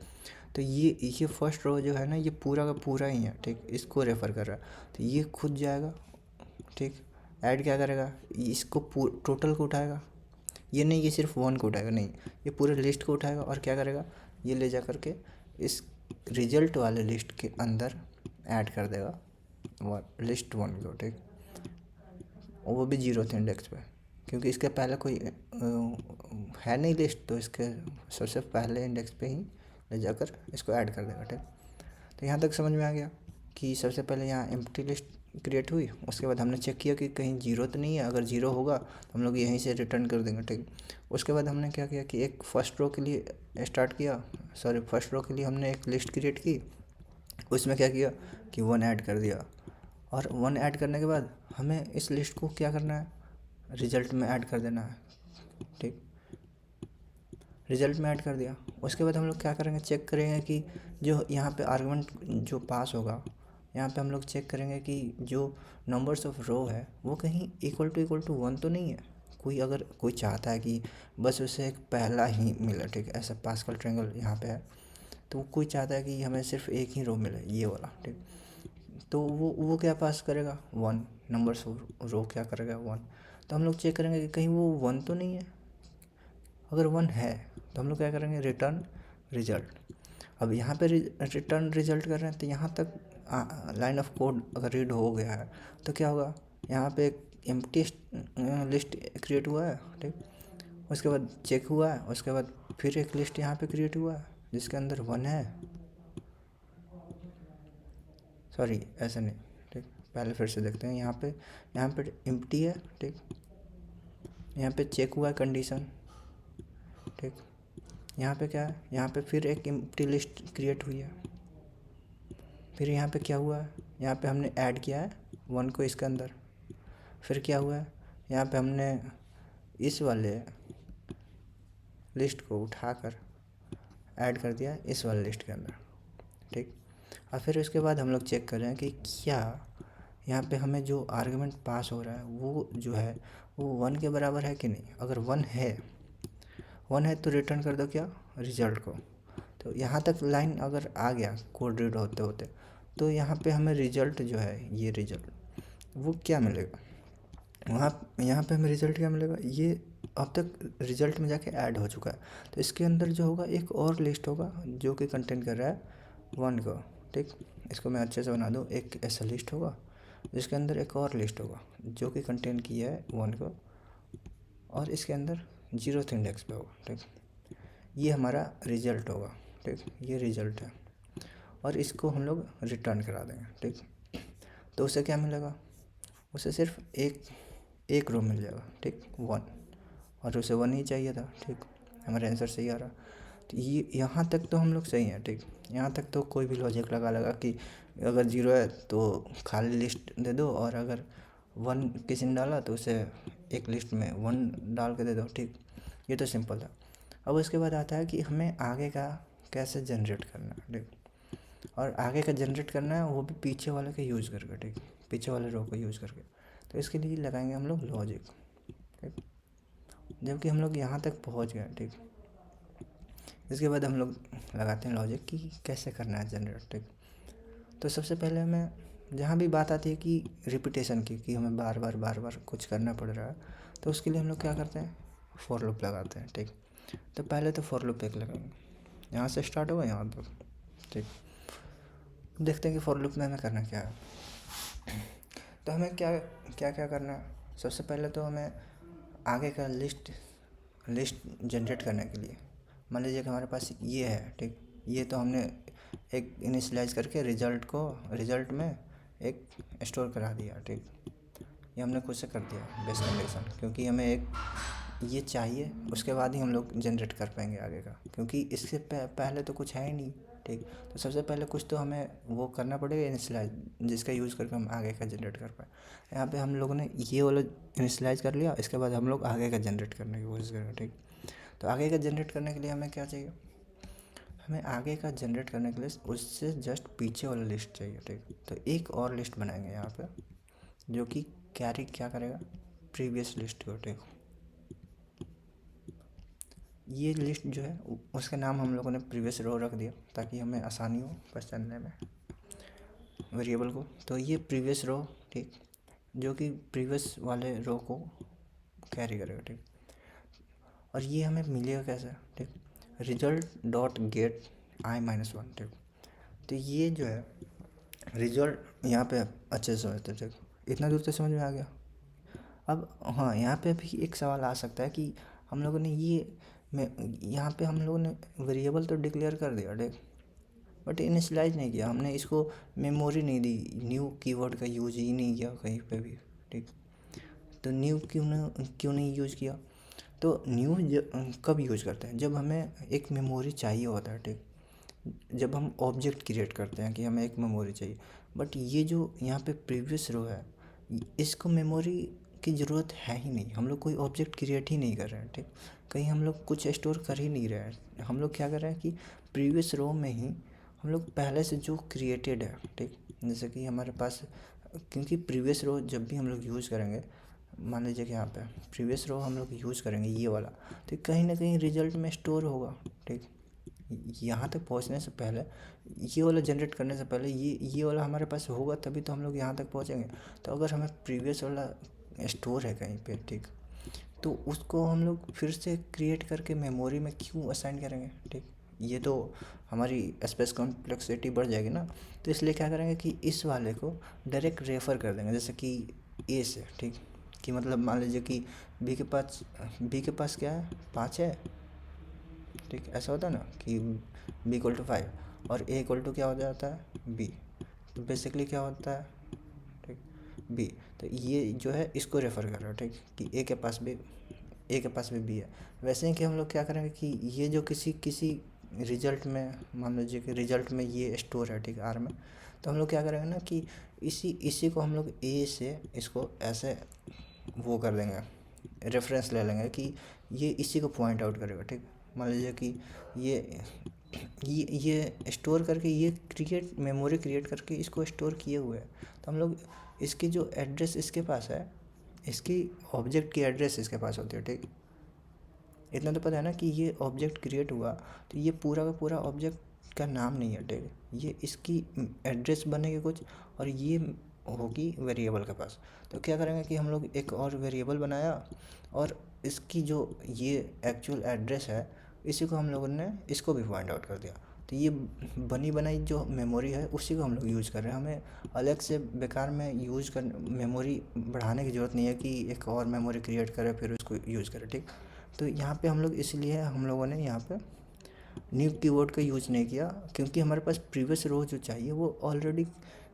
तो ये फर्स्ट रो जो है ना, ये पूरा का पूरा ही है। ठीक, इसको रेफ़र कर रहा है, तो ये खुद जाएगा। ठीक, ऐड क्या करेगा, इसको टोटल को उठाएगा, ये नहीं कि सिर्फ 1 को उठाएगा, नहीं, ये पूरे लिस्ट को उठाएगा और क्या करेगा, ये ले जा करके इस रिजल्ट वाले लिस्ट के अंदर ऐड कर देगा लिस्ट 1 को। ठीक, वो भी 0th इंडेक्स पे, क्योंकि इसके पहले कोई है नहीं लिस्ट, तो इसके सबसे पहले इंडेक्स पे ही ले जाकर इसको ऐड कर देगा। ठीक, तो यहाँ तक समझ में आ गया कि सबसे पहले यहाँ एम्प्टी लिस्ट क्रिएट हुई, उसके बाद हमने चेक किया कि कहीं 0 तो नहीं है, अगर 0 होगा तो हम लोग यहीं से रिटर्न कर देंगे। ठीक, उसके बाद हमने क्या किया कि एक फर्स्ट रो के लिए हमने एक लिस्ट क्रिएट की, उसमें क्या किया कि 1 ऐड कर दिया, और 1 ऐड करने के बाद हमें इस लिस्ट को क्या करना है, रिजल्ट में ऐड कर देना है। ठीक, रिजल्ट में ऐड कर दिया। उसके बाद हम लोग क्या करेंगे, चेक करेंगे कि जो यहाँ पे आर्गुमेंट जो पास होगा, यहाँ पे हम लोग चेक करेंगे कि जो नंबर्स ऑफ रो है वो कहीं इक्वल टू 1 तो नहीं है। कोई अगर कोई चाहता है कि बस उसे एक पहला ही मिले, ठीक है, ऐसा पास्कल ट्रायंगल यहाँ पे है, तो कोई चाहता है कि हमें सिर्फ एक ही रो मिले, ये वाला, ठीक। तो वो क्या पास करेगा, 1, नंबर्स ऑफ रो क्या करेगा, 1। तो हम लोग चेक करेंगे कि कहीं वो 1 तो नहीं है। अगर 1 है तो हम लोग क्या करेंगे, रिटर्न रिजल्ट। अब यहाँ पे रिटर्न रिजल्ट कर रहे हैं, तो यहाँ तक लाइन ऑफ कोड अगर रीड हो गया है तो क्या होगा, यहाँ पे एक एम्प्टी लिस्ट क्रिएट हुआ है, ठीक। उसके बाद चेक हुआ है, उसके बाद फिर एक लिस्ट यहाँ पे क्रिएट हुआ है जिसके अंदर 1 है, सॉरी ऐसा नहीं, ठीक। पहले फिर से देखते हैं, यहाँ पे एम्प्टी है, ठीक। यहाँ पे चेक हुआ है कंडीशन, ठीक। यहाँ पे क्या है, यहाँ पे फिर एक एम्प्टी लिस्ट क्रिएट हुई है। फिर यहाँ पे क्या हुआ है, यहाँ पे हमने ऐड किया है 1 को इसके अंदर। फिर क्या हुआ है, यहाँ पे हमने इस वाले लिस्ट को उठाकर ऐड कर दिया इस वाले लिस्ट के अंदर, ठीक। और फिर उसके बाद हम लोग चेक कर रहे हैं कि क्या यहाँ पे हमें जो आर्गुमेंट पास हो रहा है वो जो है वो 1 के बराबर है कि नहीं। अगर 1 है तो रिटर्न कर दो क्या, रिजल्ट को। तो यहाँ तक लाइन अगर आ गया कोड रीड होते होते, तो यहाँ पे हमें रिजल्ट जो है, ये रिजल्ट वो क्या मिलेगा, यहाँ पे हमें रिजल्ट क्या मिलेगा, ये अब तक रिजल्ट में जाके ऐड हो चुका है। तो इसके अंदर जो होगा एक और लिस्ट होगा जो कि कंटेन कर रहा है 1 को, ठीक। इसको मैं अच्छे से बना दूँ, एक ऐसा लिस्ट होगा जिसके अंदर एक और लिस्ट होगा जो कि कंटेन किया है 1 को, और इसके अंदर 0th इंडेक्स पे होगा, ठीक। ये हमारा रिजल्ट होगा, ठीक। ये रिजल्ट है और इसको हम लोग रिटर्न करा देंगे, ठीक। तो उसे क्या मिलेगा, उसे सिर्फ एक रो मिल जाएगा, ठीक, 1, और उसे 1 ही चाहिए था, ठीक। हमारा आंसर सही आ रहा। तो ये यहाँ तक तो हम लोग सही हैं, ठीक। यहाँ तक तो कोई भी लॉजिक लगा कि अगर 0 है तो खाली लिस्ट दे दो, और अगर 1 किसी ने डाला तो उसे एक लिस्ट में 1 डाल के दे दो, ठीक। ये तो सिंपल था। अब उसके बाद आता है कि हमें आगे का कैसे जनरेट करना है, ठीक। और आगे का जनरेट करना है वो भी पीछे वाले का यूज़ करके, ठीक, पीछे वाले रो को यूज़ करके। तो इसके लिए लगाएंगे हम लोग लॉजिक, ठीक। जबकि हम लोग यहाँ तक पहुँच गए, ठीक। इसके बाद हम लोग लगाते हैं लॉजिक कि कैसे करना है जनरेट, ठीक। तो सबसे पहले हमें जहाँ भी बात आती है कि रिपीटेशन की, कि हमें बार बार कुछ करना पड़ रहा है, तो उसके लिए हम लोग क्या करते हैं, फॉर लूप लगाते हैं, ठीक। तो पहले तो फॉर लूप एक लगाएंगे, यहाँ से स्टार्ट होगा यहाँ तक, ठीक। देखते हैं कि फॉर लूप में हमें करना क्या है। तो हमें क्या क्या क्या करना है, सबसे पहले तो हमें आगे का लिस्ट जनरेट करने के लिए, मान लीजिए कि हमारे पास ये है, ठीक। ये तो हमने एक इनिशियलाइज करके रिजल्ट में एक स्टोर करा दिया, ठीक। ये हमने खुद से कर दिया बेस कंडीशन, क्योंकि हमें एक ये चाहिए, उसके बाद ही हम लोग जनरेट कर पाएंगे आगे का, क्योंकि इससे पहले तो कुछ है ही नहीं, ठीक। तो सबसे पहले कुछ तो हमें वो करना पड़ेगा इनिशियलाइज, जिसका यूज़ करके हम आगे का जनरेट कर पाए। यहाँ पे हम लोगों ने ये वाला इनिशियलाइज कर लिया, इसके बाद हम लोग आगे का जनरेट करने की कोशिश करेंगे, ठीक। तो आगे का जनरेट करने के लिए हमें क्या चाहिए, हमें आगे का जनरेट करने के लिए उससे जस्ट पीछे वाला लिस्ट चाहिए, ठीक। तो एक और लिस्ट बनाएंगे यहाँ पे जो कि कैरी क्या करेगा, प्रीवियस लिस्ट को, ठीक। ये लिस्ट जो है उसका नाम हम लोगों ने प्रीवियस रो रख दिया ताकि हमें आसानी हो पहचानने में वेरिएबल को। तो ये प्रीवियस रो, ठीक, जो कि प्रीवियस वाले रो को कैरी करेगा, ठीक। और ये हमें मिलेगा कैसे, ठीक, रिजल्ट डॉट गेट i-1, ठीक। तो ये जो है रिजल्ट यहाँ पे अच्छे से होते, ठीक। इतना दूर तो समझ में आ गया। अब हाँ, यहाँ पे भी एक सवाल आ सकता है कि हम लोगों ने यहाँ पे हम लोगों ने वेरिएबल तो डिक्लेयर कर दिया, ठीक, बट इनिशियलाइज नहीं किया हमने, इसको मेमोरी नहीं दी, न्यू कीवर्ड का यूज ही नहीं किया कहीं पे भी, ठीक। तो न्यू क्यों नहीं यूज़ किया, तो न्यू कब यूज़ करते हैं, जब हमें एक मेमोरी चाहिए होता है, ठीक। जब हम ऑब्जेक्ट क्रिएट करते हैं कि हमें एक मेमोरी चाहिए, बट ये जो यहाँ पे प्रीवियस रो है इसको मेमोरी की ज़रूरत है ही नहीं, हम लोग कोई ऑब्जेक्ट क्रिएट ही नहीं कर रहे हैं, ठीक। कहीं हम लोग कुछ स्टोर कर ही नहीं रहे हैं, हम लोग क्या कर रहे हैं कि प्रीवियस रो में ही हम लोग पहले से जो क्रिएटेड है, ठीक। जैसे कि हमारे पास, क्योंकि प्रीवियस रो जब भी हम लोग यूज़ करेंगे, मान लीजिए कि यहाँ पे प्रीवियस रो हम लोग यूज़ करेंगे ये वाला, तो कहीं ना कहीं रिजल्ट में स्टोर होगा, ठीक। यहाँ तक पहुँचने से पहले, ये वाला जनरेट करने से पहले ये वाला हमारे पास होगा, तभी तो हम लोग यहाँ तक पहुँचेंगे। तो अगर हमें प्रीवियस वाला स्टोर है कहीं पे, ठीक, तो उसको हम लोग फिर से क्रिएट करके मेमोरी में क्यों असाइन करेंगे, ठीक। ये तो हमारी स्पेस कॉम्प्लेक्सिटी बढ़ जाएगी ना। तो इसलिए क्या करेंगे कि इस वाले को डायरेक्ट रेफ़र कर देंगे, जैसे कि ए से, ठीक, कि मतलब मान लीजिए कि बी के पास क्या है, 5 है, ठीक। ऐसा होता है ना कि b इक्वल टू 5 और a इक्वल टू क्या हो जाता है, b। तो बेसिकली क्या होता है, ठीक, b। तो ये जो है इसको रेफ़र कर रहा है, ठीक, कि a के पास भी b है। वैसे ही कि हम लोग क्या करेंगे कि ये जो किसी रिजल्ट में, मान लीजिए कि रिजल्ट में ये स्टोर है, ठीक, r में, तो हम लोग क्या करेंगे ना कि इसी को हम लोग a से इसको ऐसे वो कर देंगे, रेफरेंस ले लेंगे कि ये इसी को पॉइंट आउट करेगा, ठीक। मान लीजिए कि ये स्टोर करके, ये मेमोरी क्रिएट करके इसको स्टोर किए हुए है। तो हम लोग इसकी जो एड्रेस इसके पास है, इसकी ऑब्जेक्ट की एड्रेस इसके पास होती है, ठीक। इतना तो पता है ना कि ये ऑब्जेक्ट क्रिएट हुआ, तो ये पूरा का पूरा ऑब्जेक्ट का नाम नहीं है, ठीक। ये इसकी एड्रेस बनेगी कुछ, और ये होगी वेरिएबल के पास। तो क्या करेंगे कि हम लोग एक और वेरिएबल बनाया, और इसकी जो ये एक्चुअल एड्रेस है, इसी को हम लोगों ने इसको भी पॉइंट आउट कर दिया। तो ये बनी बनाई जो मेमोरी है उसी को हम लोग यूज़ कर रहे हैं। हमें अलग से बेकार में मेमोरी बढ़ाने की ज़रूरत नहीं है कि एक और मेमोरी क्रिएट करें फिर उसको यूज़ करें, ठीक। तो यहाँ पे हम लोग इसलिए हम लोगों ने यहाँ पे न्यू कीवर्ड का यूज़ नहीं किया, क्योंकि हमारे पास प्रीवियस रो जो चाहिए वो ऑलरेडी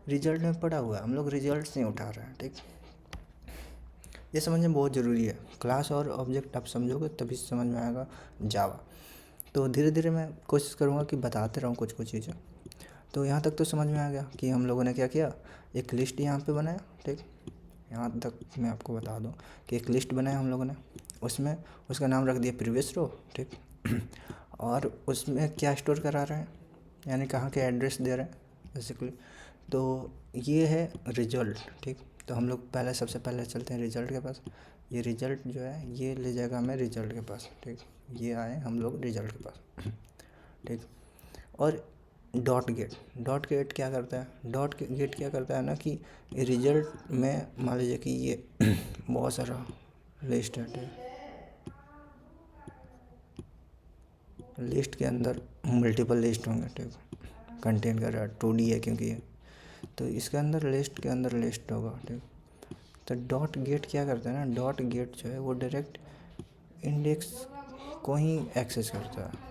रिजल्ट में पड़ा हुआ है, हम लोग रिजल्ट नहीं उठा रहे हैं, ठीक। ये समझना बहुत ज़रूरी है। क्लास और ऑब्जेक्ट आप समझोगे तभी समझ में आएगा जावा। तो धीरे धीरे मैं कोशिश करूँगा कि बताते रहूँ कुछ चीज़ें। तो यहाँ तक तो समझ में आ गया कि हम लोगों ने क्या किया, एक लिस्ट यहाँ पे बनाया, ठीक। यहाँ तक मैं आपको बता दूँ कि एक लिस्ट बनाया हम लोगों ने, उसमें उसका नाम रख दिया प्रीवियस रो, ठीक। और उसमें क्या स्टोर करा रहे हैं, यानी कहाँ के एड्रेस दे रहे हैं बेसिकली। तो ये है रिजल्ट, ठीक। तो हम लोग सबसे पहले चलते हैं रिजल्ट के पास। ये रिजल्ट जो है ये ले जाएगा हमें रिजल्ट के पास, ठीक। ये आए हम लोग रिजल्ट के पास, ठीक। और डॉट गेट क्या करता है, गेट क्या करता है ना कि रिजल्ट में मान लीजिए कि ये बहुत सारा लिस्ट है, ठीक। लिस्ट के अंदर मल्टीपल लिस्ट होंगे, ठीक। कंटेन कर रहा है 2D है क्योंकि ये, तो इसके अंदर लिस्ट के अंदर लिस्ट होगा, ठीक। तो डॉट गेट क्या करता है ना, डॉट गेट जो है वो डायरेक्ट इंडेक्स को ही एक्सेस करता है।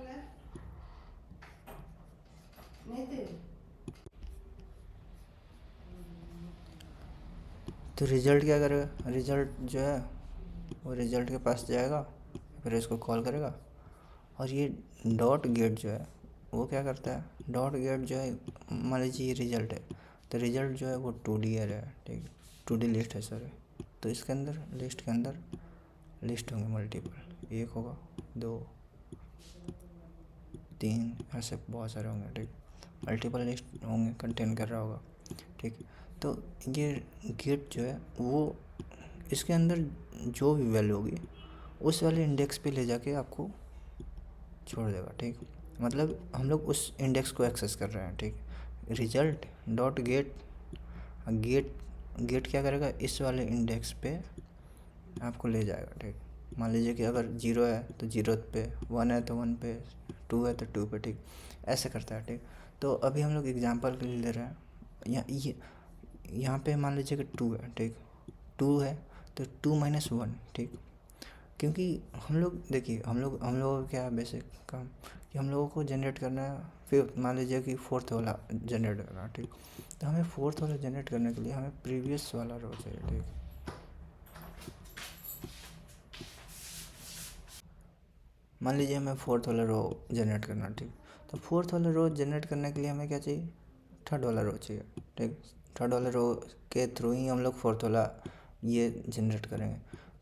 तो रिज़ल्ट क्या करेगा, रिज़ल्ट जो है वो रिज़ल्ट के पास जाएगा, फिर इसको कॉल करेगा। और ये डॉट गेट जो है वो क्या करता है, डॉट गेट जो है मान लीजिए ये रिज़ल्ट है, तो रिज़ल्ट जो है वो 2D है, ठीक। 2D लिस्ट है सॉरी। तो इसके अंदर लिस्ट के अंदर लिस्ट होंगे मल्टीपल, 1 होगा, 2, 3, ऐसे बहुत सारे होंगे, ठीक। मल्टीपल लिस्ट होंगे, कंटेन कर रहा होगा, ठीक। तो ये गेट जो है वो इसके अंदर जो भी वैल्यू होगी उस वाले इंडेक्स पे ले जाके आपको छोड़ देगा, ठीक। मतलब हम लोग उस इंडेक्स को एक्सेस कर रहे हैं, ठीक। रिजल्ट डॉट गेट गेट क्या करेगा, इस वाले इंडेक्स पे आपको ले जाएगा, ठीक। मान लीजिए कि अगर 0 है तो 0 पे, 1 है तो 1 पे, 2 है तो 2 पे, ठीक। ऐसे करता है, ठीक। तो अभी हम लोग एग्जांपल के लिए ले रहे हैं, यहाँ पे मान लीजिए कि 2 है, ठीक। 2 है तो 2 - 1, ठीक। क्योंकि हम लोग देखिए, हम लोगों का क्या है बेसिक काम कि हम लोगों को जनरेट करना है, फिर मान लीजिए कि 4th वाला जनरेट करना है, ठीक। तो हमें 4th वाला जनरेट करने के लिए हमें प्रीवियस वाला रो चाहिए, ठीक। मान लीजिए हमें 4th वाला रो जनरेट करना है, ठीक। तो 4th वाला रो जनरेट करने के लिए हमें क्या चाहिए, 3rd वाला रो चाहिए, ठीक। 3rd वाला रो के थ्रू ही हम लोग 4th वाला ये जनरेट करेंगे।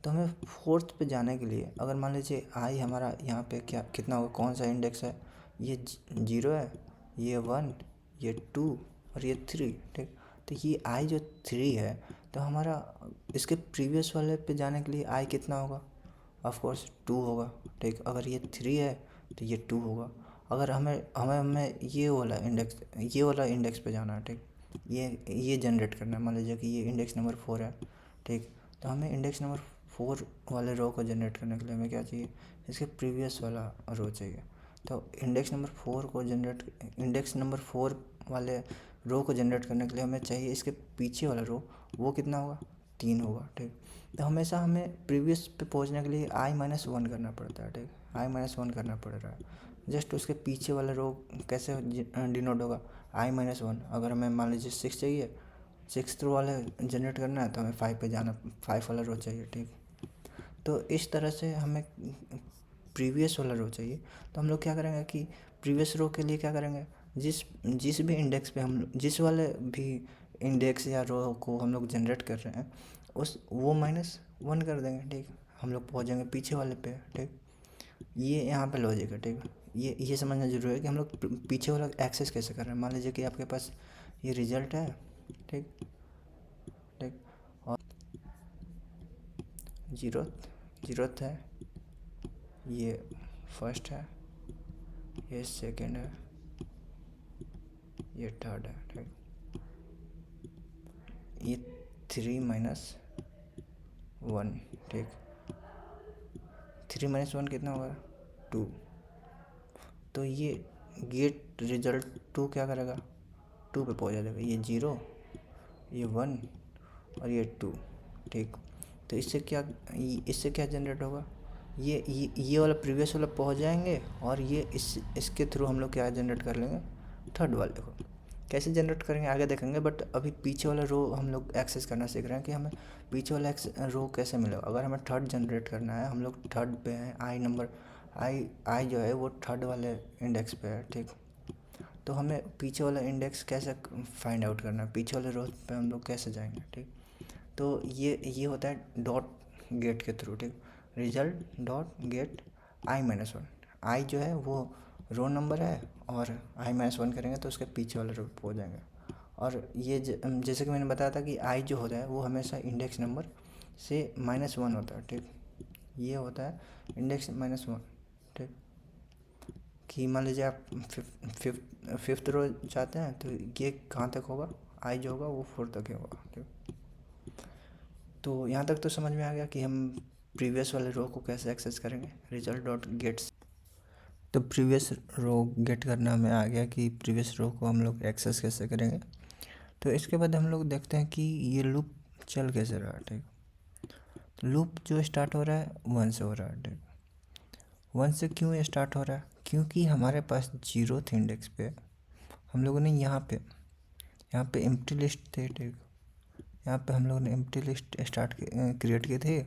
तो हमें फोर्थ पे जाने के लिए अगर मान लीजिए आई हमारा यहाँ पे क्या कितना होगा, कौन सा इंडेक्स है, ये 0 है, ये 1, ये 2 और ये 3, ठीक। तो ये आई जो 3 है, तो हमारा इसके प्रीवियस वाले पे जाने के लिए आई कितना होगा, ऑफ कोर्स 2 होगा, ठीक। अगर ये 3 है तो ये 2 होगा। अगर हमें हमें हमें ये वाला इंडेक्स पे जाना है, ठीक। ये जनरेट करना है। मान लीजिए कि ये इंडेक्स नंबर 4 है, ठीक। तो हमें इंडेक्स नंबर 4 वाले रो को जनरेट करने के लिए हमें क्या चाहिए, इसके प्रीवियस वाला रो चाहिए। तो इंडेक्स नंबर 4 वाले रो को जनरेट करने के लिए हमें चाहिए इसके पीछे वाला रो, वो कितना होगा, 3 होगा, ठीक। तो हमेशा हमें प्रीवियस पे पहुंचने के लिए i-1 करना पड़ता है, ठीक। i-1 करना पड़ रहा है। जस्ट उसके पीछे वाला रो कैसे डिनोट होगा, i-1। अगर हमें मान लीजिए 6 चाहिए, 6th रो वाले जनरेट करना है तो हमें 5 पे जाना, 5 वाला रो चाहिए, ठीक। तो इस तरह से हमें प्रीवियस वाला रो चाहिए। तो हम लोग क्या करेंगे कि प्रीवियस रो के लिए क्या करेंगे, जिस भी इंडेक्स पे हम जिस वाले भी इंडेक्स या रो को हम लोग जनरेट कर रहे हैं वो -1 कर देंगे, ठीक। हम लोग पहुँचेंगे पीछे वाले पे, ठीक। ये यहाँ पे लॉजिक है, ठीक। ये समझना जरूरी है कि हम लोग पीछे वाला एक्सेस कैसे कर रहे हैं। मान लीजिए कि आपके पास ये रिजल्ट है, ठीक, ठीक। और जीरोथ है, ये फर्स्ट है, ये सेकंड है, ये थर्ड है, ठीक। ये 3-1, ठीक। 3-1 कितना होगा, 2। तो ये गेट रिजल्ट 2 क्या करेगा, 2 पे पहुँचा देगा। ये 0, ये 1 और ये 2, ठीक। तो इससे क्या जनरेट होगा, ये वाला प्रीवियस वाला पहुँच जाएंगे और ये इसके थ्रू हम लोग क्या जनरेट कर लेंगे, थर्ड वाले को। कैसे जनरेट करेंगे आगे देखेंगे, बट अभी पीछे वाला रो हम लोग एक्सेस करना सीख रहे हैं कि हमें पीछे वाला रो कैसे मिलेगा। अगर हमें थर्ड जनरेट करना है, हम लोग थर्ड पे हैं, आई जो है वो थर्ड वाले इंडेक्स पे है, ठीक। तो हमें पीछे वाला इंडेक्स कैसे फाइंड आउट करना है, पीछे वाले रो पे हम लोग कैसे जाएंगे, ठीक। तो ये होता है डॉट गेट के थ्रू, ठीक। Result dot gate i-1। आई जो है वो रो नंबर है और i-1 करेंगे तो उसके पीछे वाले रो पे पहुँच जाएंगे। और ये जैसे कि मैंने बताया था कि आई जो होता है वो हमेशा इंडेक्स नंबर से -1 होता है, ठीक। ये होता है इंडेक्स -1, ठीक। कि मान लीजिए आप फिफ्थ रो चाहते हैं तो ये कहाँ तक होगा, आई जो होगा वो 4 तक ही होगा, ठीक। तो यहाँ तक तो समझ में आ गया कि हम प्रीवियस वाले रो को कैसे एक्सेस करेंगे, रिजल्ट डॉट गेट्स। तो प्रीवियस रो गेट करना हमें आ गया कि प्रीवियस रो को हम लोग एक्सेस कैसे करेंगे। तो इसके बाद हम लोग देखते हैं कि ये लूप चल कैसे रहा है, ठीक। तो लूप जो स्टार्ट हो रहा है 1 से हो रहा है, ठीक। 1 से क्यों ये स्टार्ट हो रहा है, क्योंकि हमारे पास 0th इंडेक्स पे हम लोगों ने यहाँ पे एम्प्टी लिस्ट थे, ठीक। यहाँ पे हम लोगों ने एम्प्टी लिस्ट क्रिएट किए थे।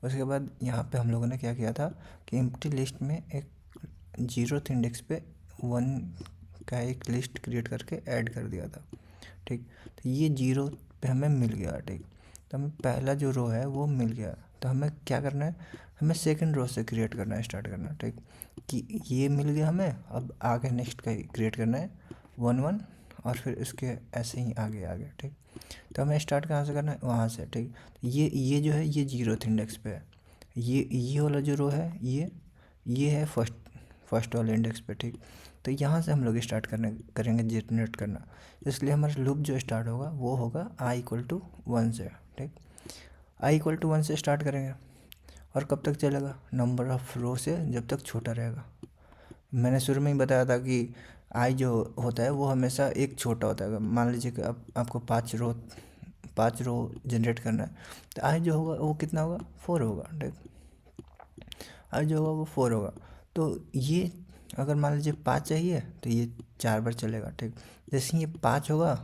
उसके बाद यहाँ पे हम लोगों ने क्या किया था कि एम्प्टी लिस्ट में एक 0th इंडेक्स पे 1 का एक लिस्ट क्रिएट करके ऐड कर दिया था, ठीक। तो ये 0 पे हमें मिल गया, ठीक। तो हमें पहला जो रो है वो मिल गया। तो हमें क्या करना है, हमें सेकंड रो से क्रिएट करना है, स्टार्ट करना है, ठीक। कि ये मिल गया हमें, अब आगे नेक्स्ट का क्रिएट करना है 1-1 और फिर इसके ऐसे ही आगे, ठीक। तो हमें स्टार्ट कहाँ से करना है, वहाँ से, ठीक। ये जो है ये 0th इंडेक्स पे है। ये वाला जो रो है ये है फर्स्ट वाले इंडेक्स पे, ठीक। तो यहाँ से हम लोग स्टार्ट करेंगे जनरेट करना। इसलिए हमारा लूप जो स्टार्ट होगा वो होगा i=1 से, ठीक। i=1 से स्टार्ट करेंगे और कब तक चलेगा, नंबर ऑफ रो से जब तक छोटा रहेगा। मैंने शुरू में ही बताया था कि आई जो होता है वो हमेशा एक छोटा होता है। मान लीजिए कि आपको 5 रो जनरेट करना है, तो आई जो होगा वो कितना होगा, 4 होगा, ठीक। आई जो होगा वो 4 होगा। तो ये अगर मान लीजिए 5 चाहिए तो ये 4 बार चलेगा, ठीक। जैसे ये 5 होगा,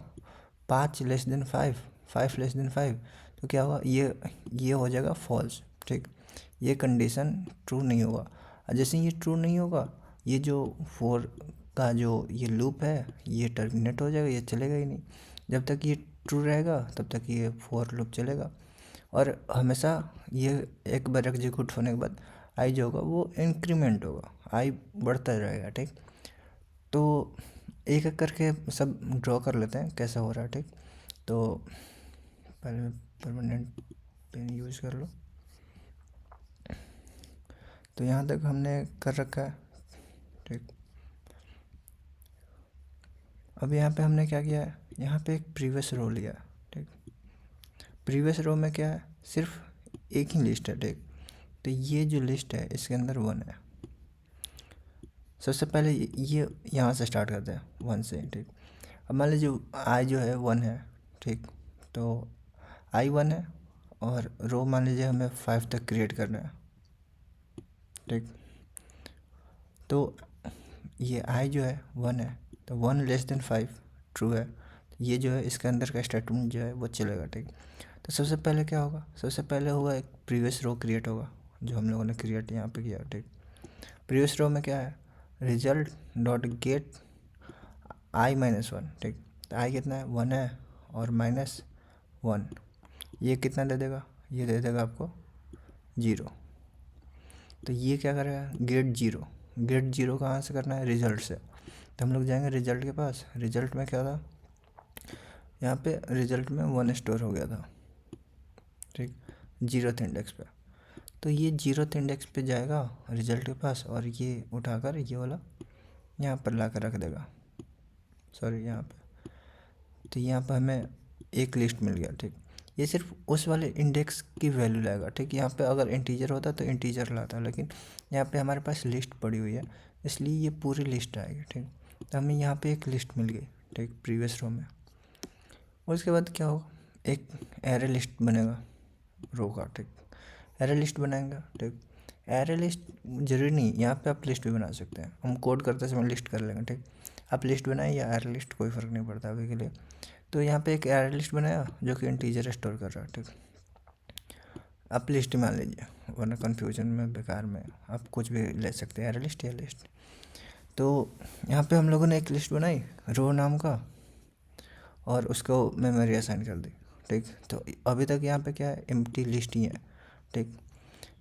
5 <5 5 <5 तो क्या होगा, ये हो जाएगा फॉल्स, ठीक। ये कंडीशन ट्रू नहीं होगा। और जैसे ये ट्रू नहीं होगा, ये जो 4 का जो ये लूप है ये टर्मिनेट हो जाएगा, ये चलेगा ही नहीं। जब तक ये ट्रू रहेगा तब तक ये 4 लूप चलेगा। और हमेशा ये एक बार एग्जीक्यूट होने के बाद आई जो होगा वो इंक्रीमेंट होगा, आई बढ़ता रहेगा। ठीक, तो एक एक करके सब ड्रॉ कर लेते हैं कैसा हो रहा है। ठीक, तो पहले परमानेंट पेन यूज़ कर लो। तो यहाँ तक हमने कर रखा है। ठीक, अब यहाँ पे हमने क्या किया है, यहाँ पे एक प्रीवियस रो लिया है। ठीक, प्रीवियस रो में क्या है, सिर्फ एक ही लिस्ट है। ठीक, तो ये जो लिस्ट है इसके अंदर 1 है। सबसे पहले ये यहाँ से स्टार्ट करते हैं 1 से। ठीक, अब मान लीजिए आई जो है 1 है। ठीक, तो आई 1 है और रो मान लीजिए हमें 5 तक क्रिएट करना है। ठीक, तो ये आई जो है 1 है, तो 1 लेस देन 5 ट्रू है। ये जो है इसके अंदर का स्टेटमेंट जो है वो चलेगा। ठीक, तो सबसे पहले क्या होगा, सबसे पहले होगा एक प्रीवियस रो क्रिएट होगा जो हम लोगों ने क्रिएट यहाँ पे किया। ठीक, प्रीवियस रो में क्या है, रिजल्ट डॉट गेट आई -1। ठीक, तो आई कितना है, 1 है और -1, ये कितना दे देगा, ये दे देगा आपको 0। तो ये क्या करेगा, गेट 0। गेट 0 कहाँ से करना है, रिजल्ट से। तो हम लोग जाएंगे रिजल्ट के पास। रिजल्ट में क्या था, यहाँ पे रिजल्ट में 1 स्टोर हो गया था। ठीक, 0th इंडेक्स पे। तो ये 0th इंडेक्स पे जाएगा रिजल्ट के पास और ये उठाकर ये वाला यहाँ पर ला कर रख देगा, सॉरी यहाँ पे। तो यहाँ पर हमें एक लिस्ट मिल गया। ठीक, ये सिर्फ उस वाले इंडेक्स की वैल्यू लाएगा। ठीक, यहाँ पे अगर इंटीजर होता तो इंटीजर लाता, लेकिन यहाँ पे हमारे पास लिस्ट पड़ी हुई है इसलिए ये पूरी लिस्ट आएगी। ठीक, तो हमें यहाँ पे एक लिस्ट मिल गई। ठीक, प्रीवियस रो में। उसके बाद क्या होगा, एक एरे लिस्ट बनेगा रो का। ठीक, एरे लिस्ट बनाएंगे। ठीक, एरे लिस्ट जरूरी नहीं, यहाँ पे आप लिस्ट भी बना सकते हैं, हम कोड करते समय लिस्ट कर लेंगे। ठीक, आप लिस्ट बनाए या एरे लिस्ट कोई फ़र्क नहीं पड़ता अभी के लिए। तो यहाँ पे एक एरे लिस्ट बनाया जो कि इंटीजर स्टोर कर रहा है। ठीक, आप लिस्ट मान लीजिए वरना कन्फ्यूजन में बेकार में आप कुछ भी ले सकते हैं, एरे लिस्ट या लिस्ट। तो यहाँ पे हम लोगों ने एक लिस्ट बनाई रो नाम का और उसको मेमोरी असाइन कर दी। ठीक, तो अभी तक यहाँ पे क्या है, एम्प्टी लिस्ट ही है। ठीक,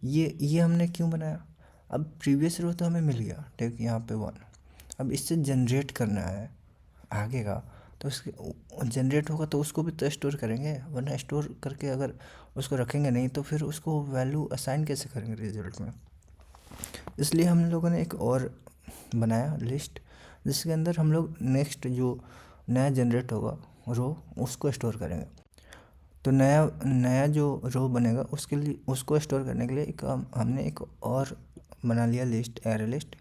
ये हमने क्यों बनाया, अब प्रीवियस रो तो हमें मिल गया। ठीक, यहाँ पे 1, अब इससे जनरेट करना है आगे का, तो उसके जनरेट होगा तो उसको भी तो स्टोर करेंगे, वरना स्टोर करके अगर उसको रखेंगे नहीं तो फिर उसको वैल्यू असाइन कैसे करेंगे रिजल्ट में। इसलिए हम लोगों ने एक और बनाया लिस्ट जिसके अंदर हम लोग नेक्स्ट जो नया जनरेट होगा रो उसको स्टोर करेंगे। तो नया नया जो रो बनेगा उसके लिए, उसको स्टोर करने के लिए हमने एक और बना लिया लिस्ट, एरे लिस्ट।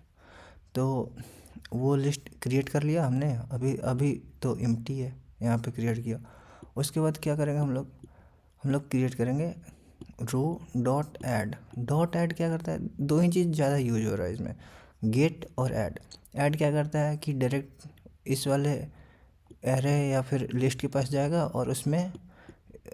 तो वो लिस्ट क्रिएट कर लिया हमने, अभी तो एम्प्टी है यहाँ पे क्रिएट किया। उसके बाद क्या करेंगे हम लोग क्रिएट करेंगे रो डॉट ऐड। डॉट ऐड क्या करता है, दो ही चीज़ ज़्यादा यूज हो रहा है इसमें, गेट और ऐड। ऐड क्या करता है कि डायरेक्ट इस वाले एरे या फिर लिस्ट के पास जाएगा और उसमें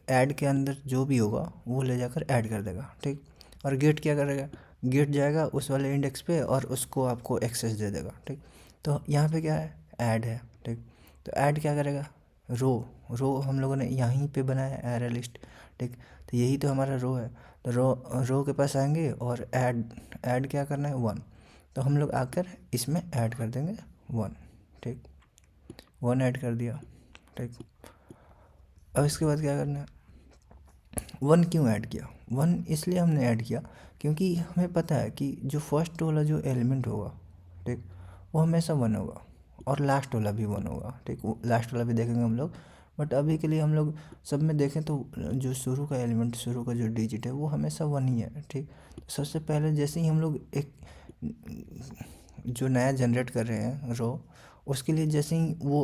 ऐड के अंदर जो भी होगा वो ले जाकर ऐड कर देगा। ठीक, और गेट क्या करेगा, गेट जाएगा उस वाले इंडेक्स पे और उसको आपको एक्सेस दे देगा। ठीक, तो यहाँ पे क्या है, ऐड है। ठीक, तो ऐड क्या करेगा, रो हम लोगों ने यहीं पे बनाया एरे लिस्ट। ठीक, तो यही तो हमारा रो है। तो रो के पास आएंगे और ऐड क्या करना है, 1। तो हम लोग आकर इसमें ऐड कर देंगे 1। ठीक, 1 ऐड कर दिया। ठीक, अब इसके बाद क्या करना है, 1 क्यों ऐड किया, 1 इसलिए हमने ऐड किया क्योंकि हमें पता है कि जो फर्स्ट वाला जो एलिमेंट होगा, ठीक, वो हमेशा 1 होगा और लास्ट वाला भी 1 होगा। ठीक, वो लास्ट वाला भी देखेंगे हम लोग, बट अभी के लिए हम लोग सब में देखें तो जो शुरू का एलिमेंट, शुरू का जो डिजिट है वो हमेशा 1 ही है। ठीक, सबसे पहले जैसे ही हम लोग एक जो नया जनरेट कर रहे हैं रो, उसके लिए जैसे ही वो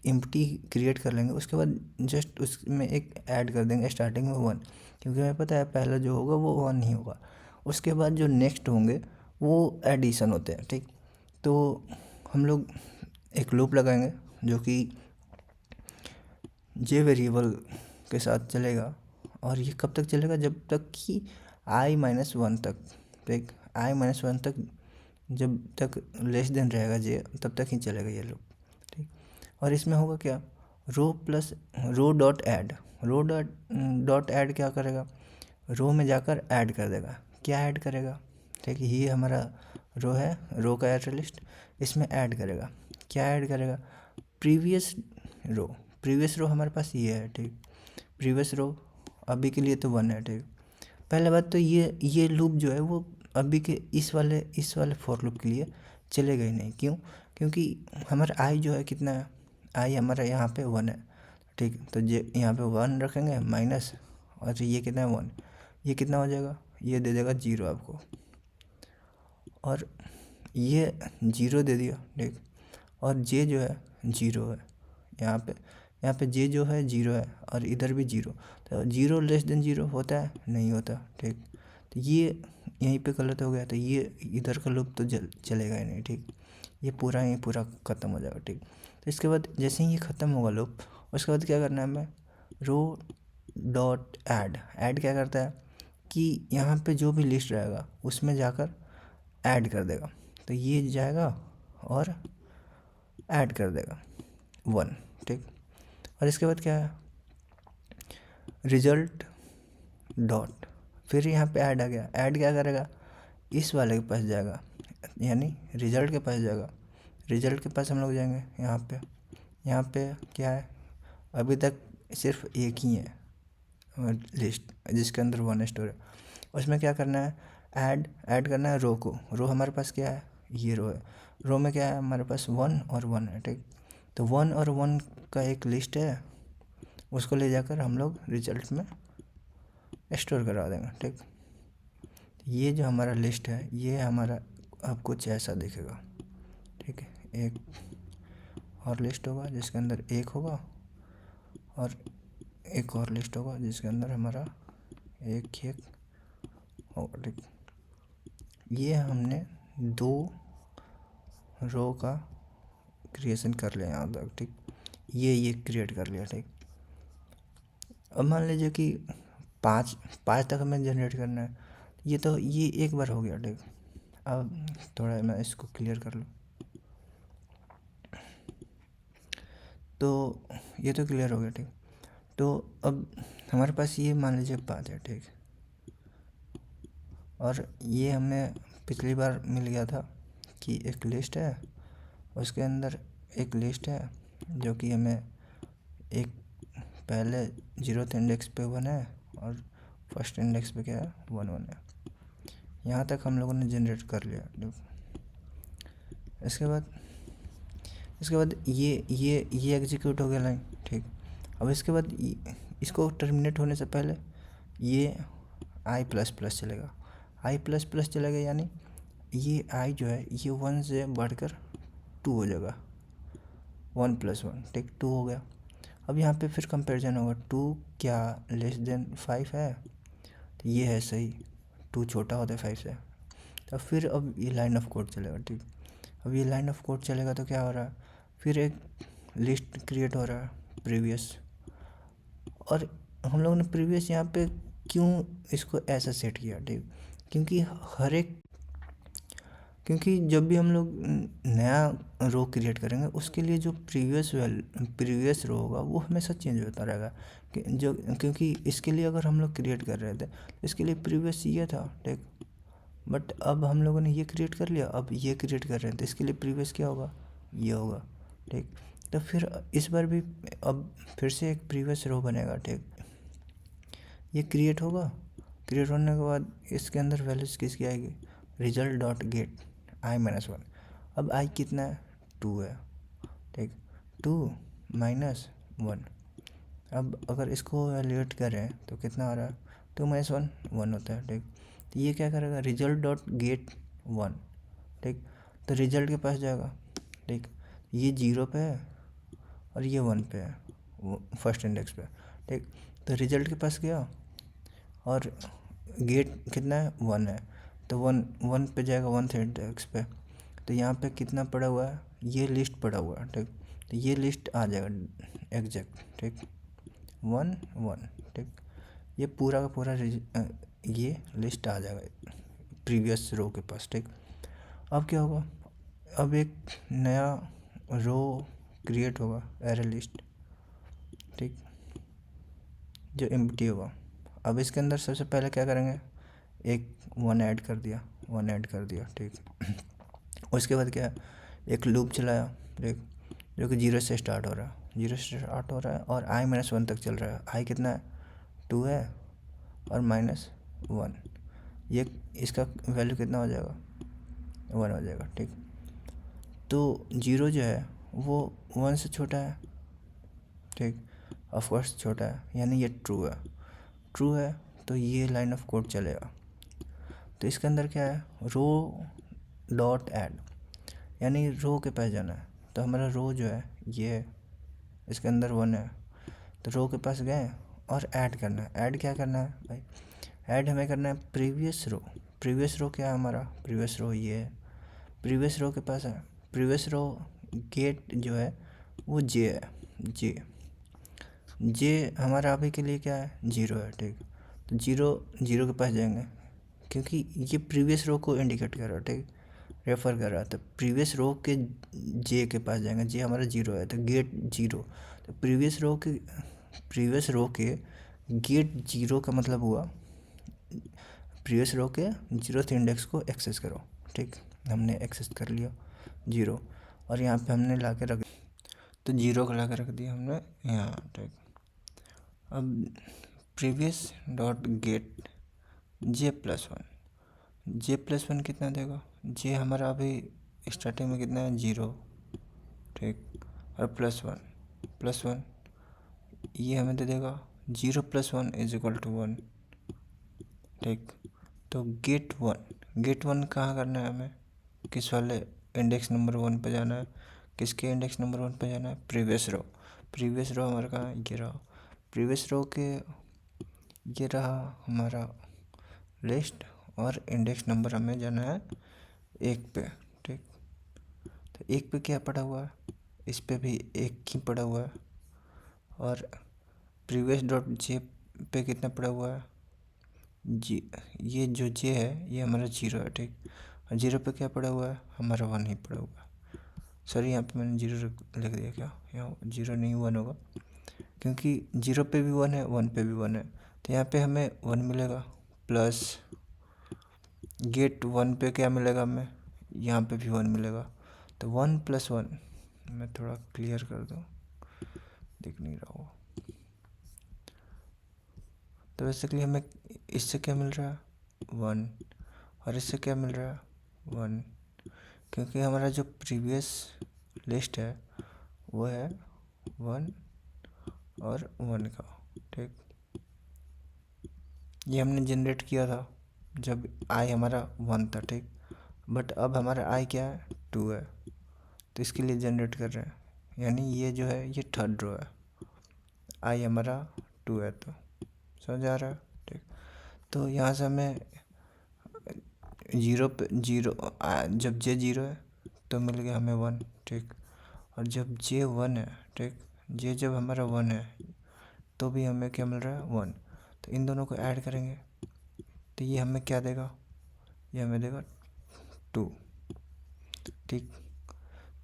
एम्प्टी क्रिएट कर लेंगे उसके बाद जस्ट उसमें एक ऐड कर देंगे स्टार्टिंग में 1, क्योंकि हमें पता है पहला जो होगा वो 1 ही होगा। उसके बाद जो नेक्स्ट होंगे वो एडिशन होते हैं। ठीक, तो हम लोग एक लूप लगाएंगे जो कि जे वेरिएबल के साथ चलेगा और ये कब तक चलेगा, जब तक कि i-1 तक। ठीक, i-1 तक जब तक लेस देन रहेगा जे तब तक ही चलेगा ये लूप। ठीक, और इसमें होगा क्या, रो प्लस रो डॉट ऐड, रो डॉट ऐड क्या करेगा, रो में जाकर ऐड कर देगा। क्या ऐड करेगा, ठीक है, ये हमारा रो है, रो का एरे लिस्ट, इसमें ऐड करेगा। क्या ऐड करेगा, प्रीवियस रो, प्रीवियस रो हमारे पास ये है, ठीक, प्रीवियस रो अभी के लिए तो 1 है, ठीक। पहले बात तो ये लूप जो है वो अभी के इस वाले फॉर लूप के लिए चलेगा ही नहीं। क्यों, क्योंकि हमारा आई जो है कितना है, आई हमारा यहाँ पे 1 है, ठीक। तो यहाँ पे 1 रखेंगे माइनस, और ये कितना है 1, ये कितना हो जाएगा, ये दे देगा 0 आपको, और ये 0 दे दिया, ठीक। और जे जो है 0 है, यहाँ पे जे जो है 0 है, और इधर भी 0, तो 0 लेस देन 0 होता है, नहीं होता, ठीक। तो ये यहीं पे गलत हो गया, तो ये इधर का लूप तो चलेगा ही नहीं, ठीक। ये पूरा ख़त्म हो जाएगा, ठीक। तो इसके बाद जैसे ही ये ख़त्म होगा लूप, उसके बाद क्या करना है हमें, रो डॉट ऐड क्या करता है कि यहाँ पे जो भी लिस्ट रहेगा उसमें जाकर ऐड कर देगा। तो ये जाएगा और ऐड कर देगा 1, ठीक। और इसके बाद क्या है, रिजल्ट डॉट, फिर यहाँ पे ऐड आ गया, ऐड क्या करेगा, इस वाले के पास जाएगा, यानी रिजल्ट के पास जाएगा। रिजल्ट के पास हम लोग जाएंगे, यहाँ पे क्या है, अभी तक सिर्फ एक ही है लिस्ट जिसके अंदर 1 स्टोर है, उसमें क्या करना है, ऐड करना है रो को। रो हमारे पास क्या है, ये रो है, रो में क्या है हमारे पास 1 और 1 है, ठीक। तो 1 और 1 का एक लिस्ट है, उसको ले जाकर हम लोग रिजल्ट में स्टोर करा देंगे, ठीक। ये जो हमारा लिस्ट है ये हमारा अब कुछ ऐसा दिखेगा, ठीक है। एक और लिस्ट होगा जिसके अंदर 1 होगा, और एक और लिस्ट होगा जिसके अंदर हमारा 1 होगा, ठीक। ये हमने 2 रो का क्रिएशन कर लिया यहाँ तक, ठीक। ये क्रिएट कर लिया, ठीक। अब मान लीजिए कि 5 तक हमें जनरेट करना है, ये एक बार हो गया, ठीक। अब थोड़ा मैं इसको क्लियर कर लूँ, तो ये तो क्लियर हो गया, ठीक। तो अब हमारे पास ये मान लीजिए 5 है, ठीक। और ये हमें पिछली बार मिल गया था कि एक लिस्ट है, उसके अंदर एक लिस्ट है जो कि हमें एक पहले 0th इंडेक्स पे 1 है और फर्स्ट इंडेक्स पे क्या है 1 है। यहाँ तक हम लोगों ने जनरेट कर लिया। इसके बाद ये एग्जीक्यूट हो गया लाइन, ठीक। अब इसके बाद इसको टर्मिनेट होने से पहले ये i++ चलेगा, i++ चलेगा, यानी ये i जो है ये 1 से बढ़कर 2 हो जाएगा, 1 + 1, ठीक, 2 हो गया। अब यहाँ पे फिर कंपैरिजन होगा, 2 क्या लेस देन 5 है, तो ये है सही, 2 छोटा होता है 5 से। तो फिर अब ये लाइन ऑफ कोड चलेगा, ठीक। अब ये लाइन ऑफ कोड चलेगा तो क्या हो रहा है, फिर एक लिस्ट क्रिएट हो रहा है प्रीवियस, और हम लोगों ने प्रीवियस यहाँ पे क्यों इसको ऐसा सेट किया, ठीक, क्योंकि जब भी हम लोग नया रो क्रिएट करेंगे उसके लिए जो प्रीवियस रो होगा वो हमेशा चेंज होता रहेगा, क्योंकि इसके लिए अगर हम लोग क्रिएट कर रहे थे तो इसके लिए प्रीवियस ये था, ठीक। बट अब हम लोगों ने ये क्रिएट कर लिया, अब ये क्रिएट कर रहे हैं तो इसके लिए प्रीवियस क्या होगा, ये होगा, ठीक। तो फिर इस बार भी अब फिर से एक प्रीवियस रो बनेगा, ठीक। ये क्रिएट होगा, क्रिएट होने के बाद इसके अंदर वैल्यूज किसकी आएगी, रिजल्ट डॉट गेट i-1। अब i कितना है, 2 है, ठीक, 2 - 1। अब अगर इसको वैल्यूएट करें तो कितना आ रहा है, 2 - 1 1 होता है, ठीक। तो ये क्या करेगा, रिजल्ट डॉट गेट 1, ठीक। तो रिजल्ट के पास जाएगा, ठीक। ये 0 पे है और ये 1 पे है, फर्स्ट इंडेक्स पे, ठीक। तो रिजल्ट के पास गया और गेट कितना है, 1 है, तो 1 पे जाएगा 1th इंडेक्स पे। तो यहाँ पे कितना पड़ा हुआ है, ये लिस्ट पड़ा हुआ है, ठीक। तो ये लिस्ट आ जाएगा एग्जैक्ट, ठीक, 1 1, ठीक। ये पूरा का पूरा ये लिस्ट आ जाएगा प्रीवियस रो के पास, ठीक। अब क्या होगा, अब एक नया रो क्रिएट होगा एरे लिस्ट, ठीक, जो एम्प्टी होगा। अब इसके अंदर सबसे पहले क्या करेंगे, एक 1 ऐड कर दिया, 1 ऐड कर दिया, ठीक। उसके बाद क्या, एक लूप चलाया, ठीक, जो कि 0 से स्टार्ट हो रहा है, 0 से स्टार्ट हो रहा है और i-1 तक चल रहा है। i कितना है, 2 है और -1, ये इसका वैल्यू कितना हो जाएगा, 1 हो जाएगा, ठीक। तो 0 जो है वो 1 से छोटा है, ठीक, ऑफकोर्स छोटा है, यानी ये ट्रू है। ट्रू है तो ये लाइन ऑफ कोड चलेगा। तो इसके अंदर क्या है, रो डॉट ऐड, यानी रो के पास जाना है। तो हमारा रो जो है ये इसके अंदर 1 है, तो रो के पास गए और ऐड करना है। ऐड क्या करना है भाई, ऐड हमें करना है प्रीवियस रो। प्रीवियस रो क्या है हमारा, प्रीवियस रो ये है, प्रीवियस रो के पास है। प्रीवियस रो गेट जो है वो जे है, जे हमारा अभी के लिए क्या है, 0 है, ठीक। तो 0 के पास जाएंगे, क्योंकि ये प्रीवियस रो को इंडिकेट कर रहा है, ठीक, रेफ़र कर रहा है। तो प्रीवियस रो के जे के पास जाएंगे, जे हमारा 0 है, तो गेट 0। तो प्रीवियस रो के गेट 0 का मतलब हुआ प्रीवियस रो के 0th इंडेक्स को एक्सेस करो, ठीक। हमने एक्सेस कर लिया 0, और यहाँ पे हमने ला के रख, तो 0 को ला के रख दिया हमने यहाँ, ठीक। अब previous dot gate j+1, j+1 कितना देगा, जे हमारा अभी स्टार्टिंग में कितना है, 0, ठीक, और +1 ये हमें दे देगा 0 + 1 = 1, ठीक। तो गेट 1 कहाँ करना है हमें, किस वाले इंडेक्स नंबर 1 पे जाना है, किसके इंडेक्स नंबर 1 पे जाना है, प्रीवियस रो हमारा कहाँ, ये रहा प्रीवियस रो के, ये रहा हमारा लिस्ट, और इंडेक्स नंबर हमें जाना है 1 पे, ठीक। तो 1 पे क्या पड़ा हुआ है, इस पे भी 1 ही पड़ा हुआ है, और प्रीवियस डॉट जे पे कितना पड़ा हुआ है, जी, ये जो जे है ये हमारा 0 है, ठीक। और 0 पे क्या पड़ा हुआ है, हमारा 1 ही पड़ा हुआ है। सॉरी, यहाँ पे मैंने 0 लिख दिया, क्या यहाँ 0 नहीं 1 होगा, क्योंकि 0 पे भी 1 है, 1 पे भी 1 है। तो यहाँ पे हमें 1 मिलेगा, प्लस गेट 1 पे क्या मिलेगा हमें, यहाँ पे भी 1 मिलेगा। तो 1 + 1, मैं थोड़ा क्लियर कर दूँ, दिख नहीं रहा होगा। तो बेसिकली हमें इससे क्या मिल रहा है, 1, और इससे क्या मिल रहा है, 1, क्योंकि हमारा जो प्रीवियस लिस्ट है वो है 1 और 1 का, ठीक। ये हमने जनरेट किया था जब आई हमारा 1 था, ठीक। बट अब हमारा आई क्या है, 2 है, तो इसके लिए जनरेट कर रहे हैं, यानी ये जो है ये थर्ड रो है, आई हमारा 2 है, तो समझ आ रहा है, ठीक। तो यहाँ से हमें 0 पे 0, जब जे 0 है तो मिल गया हमें 1, ठीक। और जब जे 1 है, ठीक, जे जब हमारा 1 है तो भी हमें क्या मिल रहा है, 1। तो इन दोनों को ऐड करेंगे तो ये हमें क्या देगा, ये हमें देगा 2, ठीक।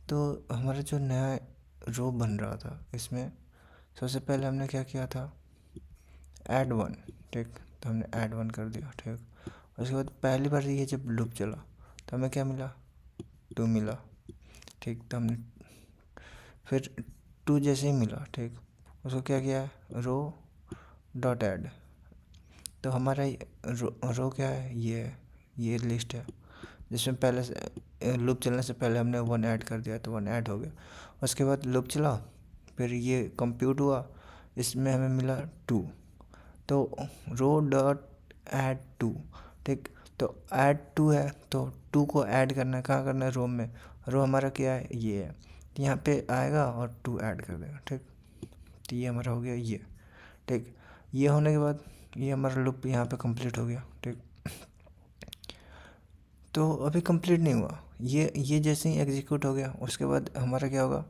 तो हमारा जो नया रो बन रहा था इसमें सबसे पहले हमने क्या किया था, ऐड 1, ठीक। तो हमने ऐड 1 कर दिया, ठीक। उसके बाद पहली बार ये जब लूप चला तो हमें क्या मिला, 2 मिला, ठीक। तो हमने फिर 2 जैसे ही मिला, ठीक, उसको क्या किया, रो डॉट ऐड। तो हमारा रो क्या है, ये लिस्ट है जिसमें पहले से लूप चलने से पहले हमने 1 ऐड कर दिया, तो 1 ऐड हो गया। उसके बाद लूप चला, फिर ये कंप्यूट हुआ, इसमें हमें मिला 2, तो रो डॉट ऐड 2, ठीक। तो ऐड 2 है तो 2 को ऐड करना है, कहाँ करना है, रो में। रो हमारा क्या है, ये है, तो यहाँ पे आएगा और 2 ऐड कर देगा, ठीक। तो ये हमारा हो गया ये, ठीक। ये होने के बाद ये हमारा लूप यहाँ पे कंप्लीट हो गया, ठीक। तो अभी कंप्लीट नहीं हुआ, ये जैसे ही एग्जीक्यूट हो गया उसके बाद हमारा क्या होगा,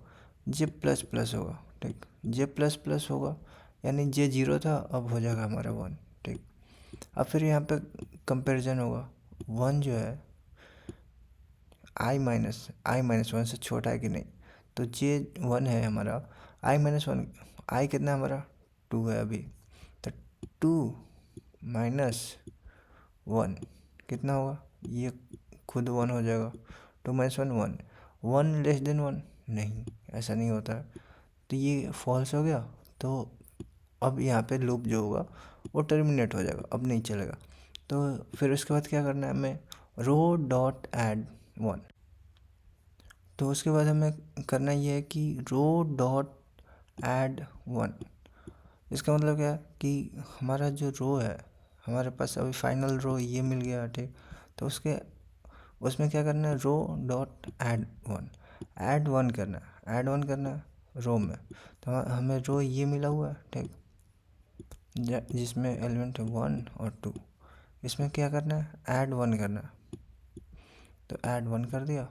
j++ होगा, ठीक। j++ होगा यानी जे 0 था, अब हो जाएगा हमारा 1, ठीक। अब फिर यहाँ पे कंपैरिजन होगा, 1 जो है i-1 से छोटा है कि नहीं, तो j 1 है हमारा, i-1 आई कितना हमारा 2 है अभी, तो 2 माइनस 1 कितना होगा, ये खुद 1 हो जाएगा। 2 माइनस 1 1, 1 लेस देन 1 नहीं, ऐसा नहीं होता है, तो ये फॉल्स हो गया। तो अब यहाँ पे लूप जो होगा वो टर्मिनेट हो जाएगा, अब नहीं चलेगा। तो फिर उसके बाद क्या करना है हमें, रो डॉट ऐड 1। तो उसके बाद हमें करना ये है कि रो डॉट ऐड 1। इसका मतलब क्या है कि हमारा जो रो है, हमारे पास अभी फाइनल रो ये मिल गया, ठीक। तो उसमें क्या करना है, रो डॉट ऐड 1, ऐड 1 करना है, ऐड 1 करना है रो में। तो हमें रो ये मिला हुआ है, ठीक, जिसमें एलिमेंट है 1 और 2। इसमें क्या करना है, ऐड 1 करना है। तो ऐड 1 कर दिया,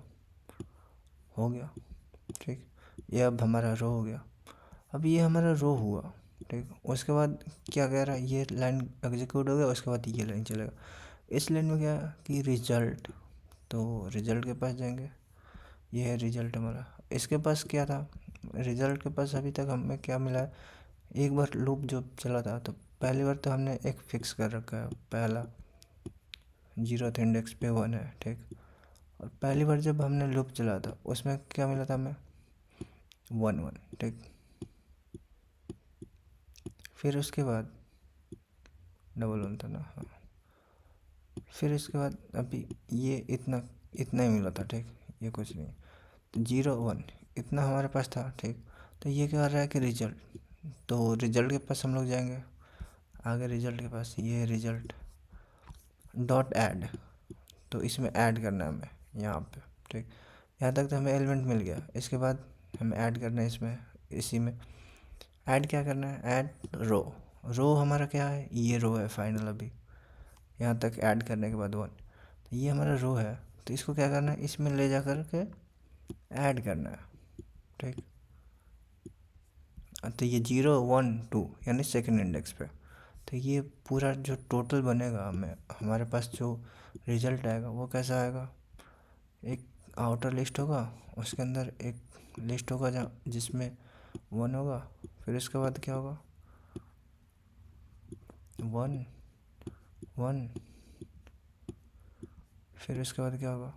हो गया, ठीक। ये अब हमारा रो हो गया। अब ये हमारा रो हुआ, ठीक। उसके बाद क्या कह रहा है, ये लाइन एग्जीक्यूट हो गया, उसके बाद ये लाइन चलेगा। इस लाइन में क्या है कि रिजल्ट, तो रिजल्ट के पास जाएंगे, ये है रिजल्ट हमारा। इसके पास क्या था, रिजल्ट के पास अभी तक हमें क्या मिला है, एक बार लूप जो चला था, तो पहली बार तो हमने एक फिक्स कर रखा है, पहला 0th इंडेक्स पे 1 है, ठीक। और पहली बार जब हमने लूप चला था उसमें क्या मिला था हमें, 1 1, ठीक। फिर उसके बाद डबल 1 था ना, हाँ। फिर इसके बाद अभी ये इतना इतना ही मिला था, ठीक, ये कुछ नहीं। तो 0 1 इतना हमारे पास था, ठीक। तो ये क्या कर रहा है कि रिजल्ट, तो रिजल्ट के पास हम लोग जाएंगे आगे, रिजल्ट के पास ये है रिजल्ट डॉट ऐड। तो इसमें ऐड करना है हमें यहाँ पे, ठीक। यहाँ तक तो हमें एलिमेंट मिल गया। इसके बाद हमें ऐड करना है इसमें, इसी में ऐड क्या करना है, ऐड रो। रो हमारा क्या है, ये रो है फाइनल अभी, यहाँ तक ऐड करने के बाद 1। तो ये हमारा रो है, तो इसको क्या करना है, इसमें ले जा कर के ऐड करना है, ठीक। तो ये 0 1 2 यानी सेकंड इंडेक्स पे। तो ये पूरा जो टोटल बनेगा हमें, हमारे पास जो रिजल्ट आएगा वो कैसा आएगा, एक आउटर लिस्ट होगा, उसके अंदर एक लिस्ट होगा जहाँ जिसमें 1 होगा। फिर इसके बाद क्या होगा, 1 1, फिर इसके बाद क्या होगा,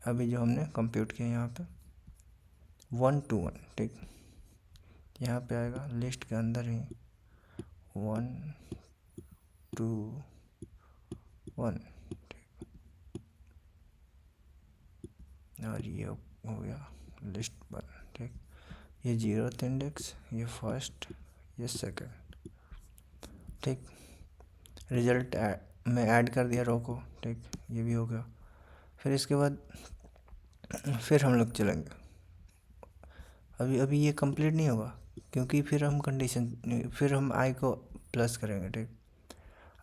अभी जो हमने कंप्यूट किया यहाँ पे 1 2 1, ठीक। यहाँ पे आएगा लिस्ट के अंदर ही 1 2 1, और ये हो गया लिस्ट 1, ठीक। ये 0th इंडेक्स, ये फर्स्ट, ये सेकंड, ठीक। रिजल्ट में ऐड कर दिया रो को, ठीक, ये भी हो गया। फिर इसके बाद फिर हम लोग चलेंगे, अभी ये कंप्लीट नहीं होगा, क्योंकि फिर हम कंडीशन, फिर हम आई को प्लस करेंगे, ठीक।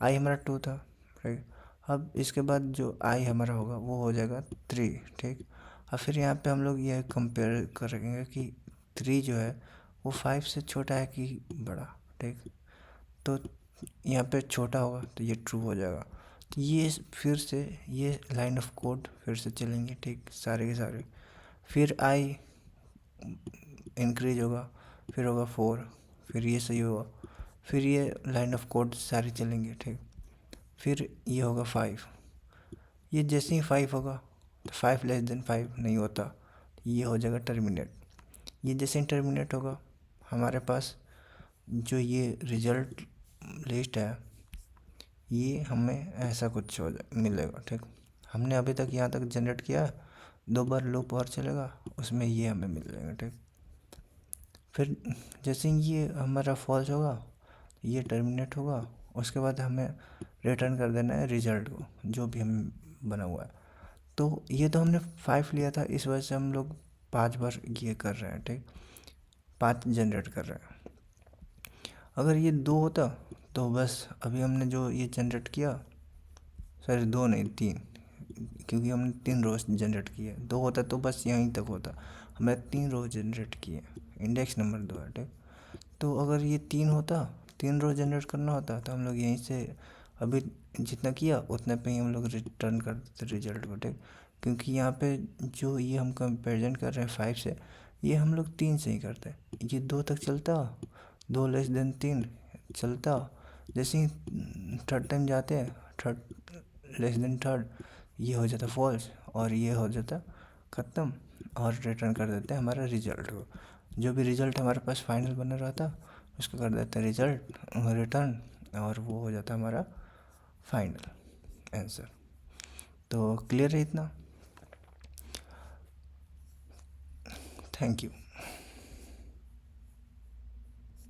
आई हमारा 2 था, ठीक। अब इसके बाद जो आई हमारा होगा वो हो जाएगा 3, ठीक। और फिर यहाँ पे हम लोग ये कंपेयर करेंगे कि 3 जो है वो 5 से छोटा है कि बड़ा, ठीक। तो यहाँ पे छोटा होगा तो ये ट्रू हो जाएगा। तो ये फिर से ये लाइन ऑफ कोड फिर से चलेंगे, ठीक, सारे के सारे। फिर आई इंक्रीज होगा, फिर होगा 4, फिर ये सही होगा, फिर ये लाइन ऑफ कोड सारे चलेंगे, ठीक। फिर ये होगा 5, ये जैसे ही 5 होगा तो 5 लेस देन 5 नहीं होता, ये हो जाएगा टर्मिनेट। ये जैसे ही टर्मिनेट होगा हमारे पास जो ये रिजल्ट लिस्ट है ये हमें ऐसा कुछ मिलेगा, ठीक। हमने अभी तक यहाँ तक जनरेट किया, 2 बार लूप और चलेगा, उसमें ये हमें मिल जाएगा, ठीक। फिर जैसे ही ये हमारा फॉल्स होगा ये टर्मिनेट होगा, उसके बाद हमें रिटर्न कर देना है रिजल्ट को जो भी हम बना हुआ है। तो ये तो हमने 5 लिया था, इस वजह से हम लोग 5 बार ये कर रहे हैं, ठीक, 5 जनरेट कर रहे हैं। अगर ये 2 होता तो बस अभी हमने जो ये जनरेट किया, सॉरी 2 नहीं 3, क्योंकि हमने 3 रोज जनरेट किए। 2 होता तो बस यहीं तक होता, हमने 3 रोज जनरेट किए, इंडेक्स नंबर 2 है, ठीक। तो अगर ये 3 होता, 3 रोज जनरेट करना होता तो हम लोग यहीं से अभी जितना किया उतने पे ही हम लोग रिटर्न कर देते रिजल्ट को, ठीक। क्योंकि यहाँ पे जो ये हम कंपेरिजन कर रहे हैं 5 से, ये हम लोग 3 से ही करते हैं। ये 2 तक चलता, 2 लेस देन 3 चलता, जैसे ही थर्ड टाइम जाते हैं, थर्ड लेस देन थर्ड, ये हो जाता फॉल्स और ये हो जाता ख़त्म, और रिटर्न कर देते हैं हमारा रिजल्ट को। जो भी रिजल्ट हमारे पास फाइनल बना रहता उसको कर देते हैं रिजल्ट रिटर्न, और वो हो जाता हमारा फाइनल आंसर। तो क्लियर है इतना? Thank you.